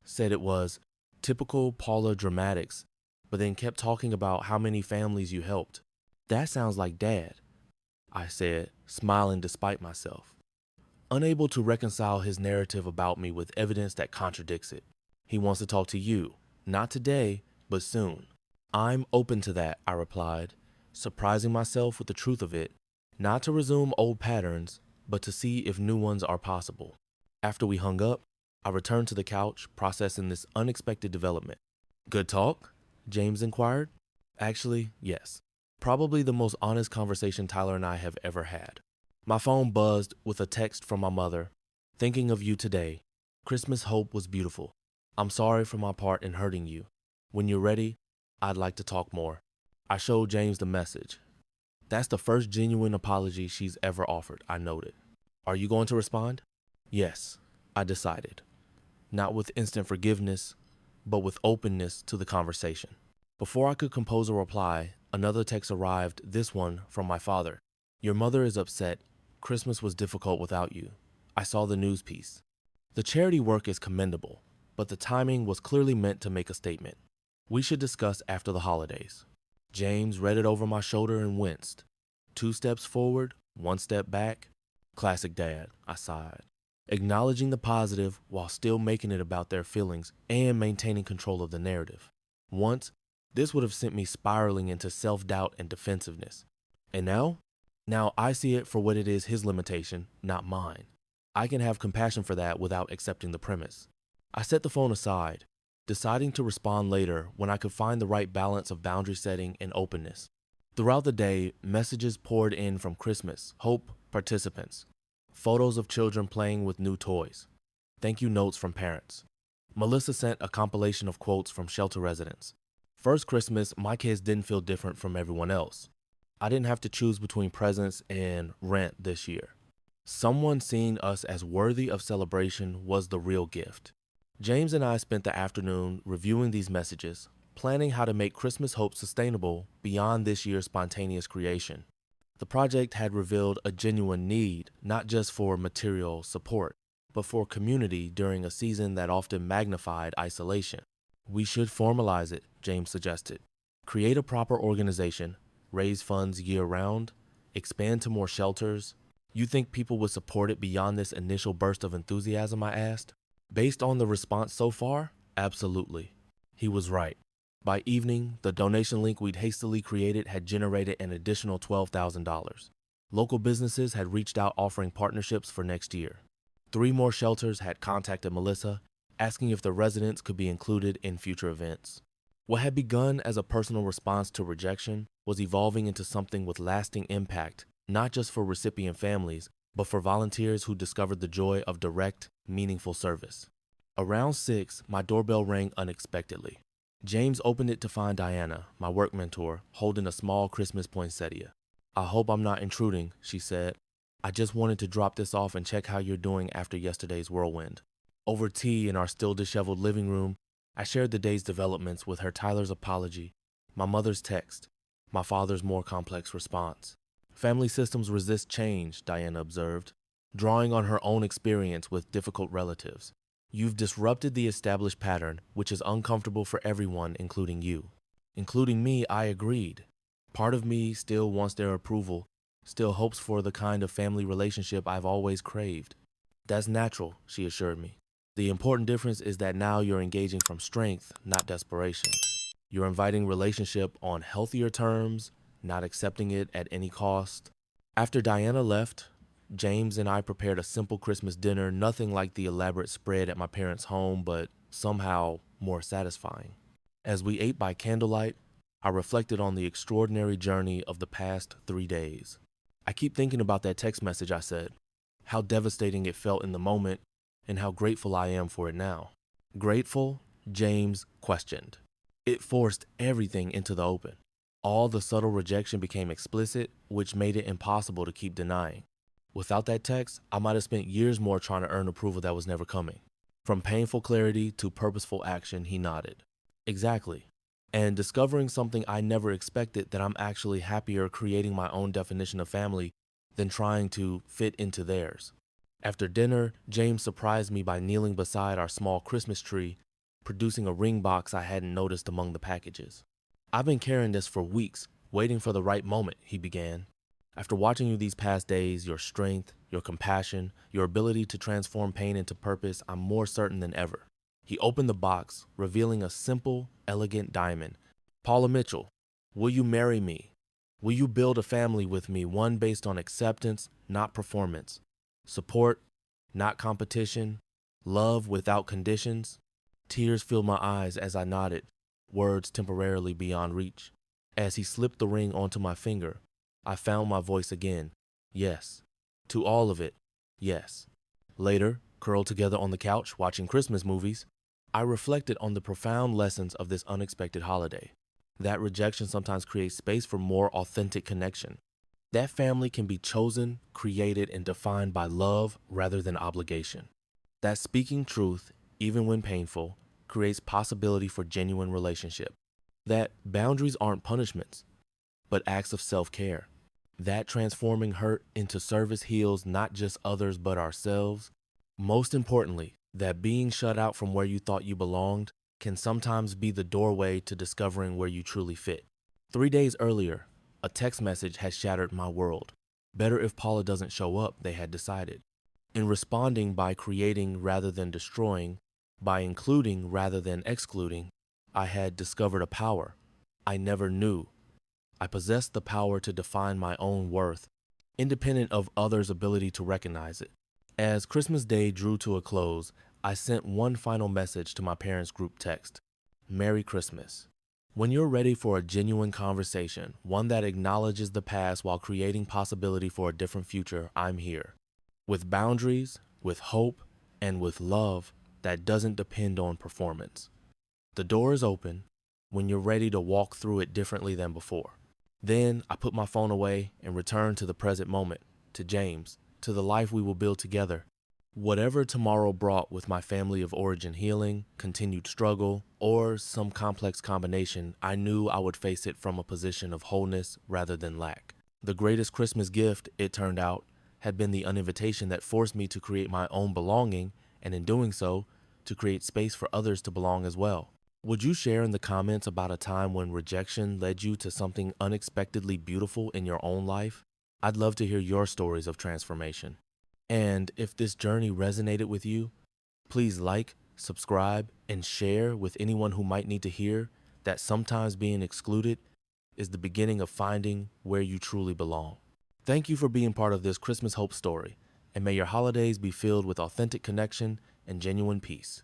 Speaker 1: Said it was typical Paula dramatics, but then kept talking about how many families you helped. That sounds like Dad, I said, smiling despite myself, unable to reconcile his narrative about me with evidence that contradicts it. He wants to talk to you, not today, but soon. I'm open to that, I replied, surprising myself with the truth of it, not to resume old patterns, but to see if new ones are possible. After we hung up, I returned to the couch, processing this unexpected development. Good talk? James inquired. Actually, yes. Probably the most honest conversation Tyler and I have ever had. My phone buzzed with a text from my mother. Thinking of you today. Christmas hope was beautiful. I'm sorry for my part in hurting you. When you're ready, I'd like to talk more. I showed James the message. That's the first genuine apology she's ever offered, I noted. Are you going to respond? Yes, I decided. Not with instant forgiveness, but with openness to the conversation. Before I could compose a reply, another text arrived, this one from my father. Your mother is upset. Christmas was difficult without you. I saw the news piece. The charity work is commendable, but the timing was clearly meant to make a statement. We should discuss after the holidays. James read it over my shoulder and winced. 2 steps forward, 1 step back. Classic Dad, I sighed. Acknowledging the positive while still making it about their feelings and maintaining control of the narrative. Once, this would have sent me spiraling into self-doubt and defensiveness. And now? Now I see it for what it is, his limitation, not mine. I can have compassion for that without accepting the premise. I set the phone aside, deciding to respond later when I could find the right balance of boundary setting and openness. Throughout the day, messages poured in from Christmas, Hope participants, photos of children playing with new toys, thank you notes from parents. Melissa sent a compilation of quotes from shelter residents. First Christmas, my kids didn't feel different from everyone else. I didn't have to choose between presents and rent this year. Someone seeing us as worthy of celebration was the real gift. James and I spent the afternoon reviewing these messages, planning how to make Christmas Hope sustainable beyond this year's spontaneous creation. The project had revealed a genuine need, not just for material support, but for community during a season that often magnified isolation. We should formalize it, James suggested. Create a proper organization, raise funds year-round, expand to more shelters. You think people would support it beyond this initial burst of enthusiasm, I asked? Based on the response so far, absolutely. He was right. By evening, the donation link we'd hastily created had generated an additional $12,000. Local businesses had reached out offering partnerships for next year. 3 more shelters had contacted Melissa, asking if the residents could be included in future events. What had begun as a personal response to rejection was evolving into something with lasting impact, not just for recipient families, but for volunteers who discovered the joy of direct, meaningful service. Around 6, my doorbell rang unexpectedly. James opened it to find Diana, my work mentor, holding a small Christmas poinsettia. I hope I'm not intruding, she said. I just wanted to drop this off and check how you're doing after yesterday's whirlwind. Over tea in our still disheveled living room, I shared the day's developments with her Tyler's apology, my mother's text, my father's more complex response. Family systems resist change, Diana observed, drawing on her own experience with difficult relatives. You've disrupted the established pattern, which is uncomfortable for everyone, including you. Including me, I agreed. Part of me still wants their approval, still hopes for the kind of family relationship I've always craved. That's natural, she assured me. The important difference is that now you're engaging from strength, not desperation. You're inviting relationship on healthier terms, not accepting it at any cost. After Diana left, James and I prepared a simple Christmas dinner, nothing like the elaborate spread at my parents' home, but somehow more satisfying. As we ate by candlelight, I reflected on the extraordinary journey of the past 3 days. I keep thinking about that text message I said, how devastating it felt in the moment, and how grateful I am for it now. Grateful, James questioned. It forced everything into the open. All the subtle rejection became explicit, which made it impossible to keep denying. Without that text, I might have spent years more trying to earn approval that was never coming. From painful clarity to purposeful action, he nodded. Exactly. And discovering something I never expected, that I'm actually happier creating my own definition of family than trying to fit into theirs. After dinner, James surprised me by kneeling beside our small Christmas tree, producing a ring box I hadn't noticed among the packages. I've been carrying this for weeks, waiting for the right moment, he began. After watching you these past days, your strength, your compassion, your ability to transform pain into purpose, I'm more certain than ever. He opened the box, revealing a simple, elegant diamond. Paula Mitchell, will you marry me? Will you build a family with me, one based on acceptance, not performance? Support, not competition? Love without conditions? Tears filled my eyes as I nodded, words temporarily beyond reach. As he slipped the ring onto my finger, I found my voice again. Yes. To all of it, yes. Later, curled together on the couch watching Christmas movies, I reflected on the profound lessons of this unexpected holiday. That rejection sometimes creates space for more authentic connection. That family can be chosen, created, and defined by love rather than obligation. That speaking truth, even when painful, creates possibility for genuine relationship. That boundaries aren't punishments, but acts of self-care. That transforming hurt into service heals not just others but ourselves. Most importantly, that being shut out from where you thought you belonged can sometimes be the doorway to discovering where you truly fit. 3 days earlier, a text message had shattered my world. Better if Paula doesn't show up, they had decided. In responding by creating rather than destroying, by including rather than excluding, I had discovered a power I never knew. I possessed the power to define my own worth, independent of others' ability to recognize it. As Christmas Day drew to a close, I sent one final message to my parents' group text. Merry Christmas. When you're ready for a genuine conversation, one that acknowledges the past while creating possibility for a different future, I'm here. With boundaries, with hope, and with love that doesn't depend on performance. The door is open when you're ready to walk through it differently than before. Then I put my phone away and returned to the present moment, to James, to the life we will build together. Whatever tomorrow brought with my family of origin healing, continued struggle, or some complex combination, I knew I would face it from a position of wholeness rather than lack. The greatest Christmas gift, it turned out, had been the uninvitation that forced me to create my own belonging, and in doing so, to create space for others to belong as well. Would you share in the comments about a time when rejection led you to something unexpectedly beautiful in your own life? I'd love to hear your stories of transformation. And if this journey resonated with you, please like, subscribe, and share with anyone who might need to hear that sometimes being excluded is the beginning of finding where you truly belong. Thank you for being part of this Christmas Hope story, and may your holidays be filled with authentic connection and genuine peace.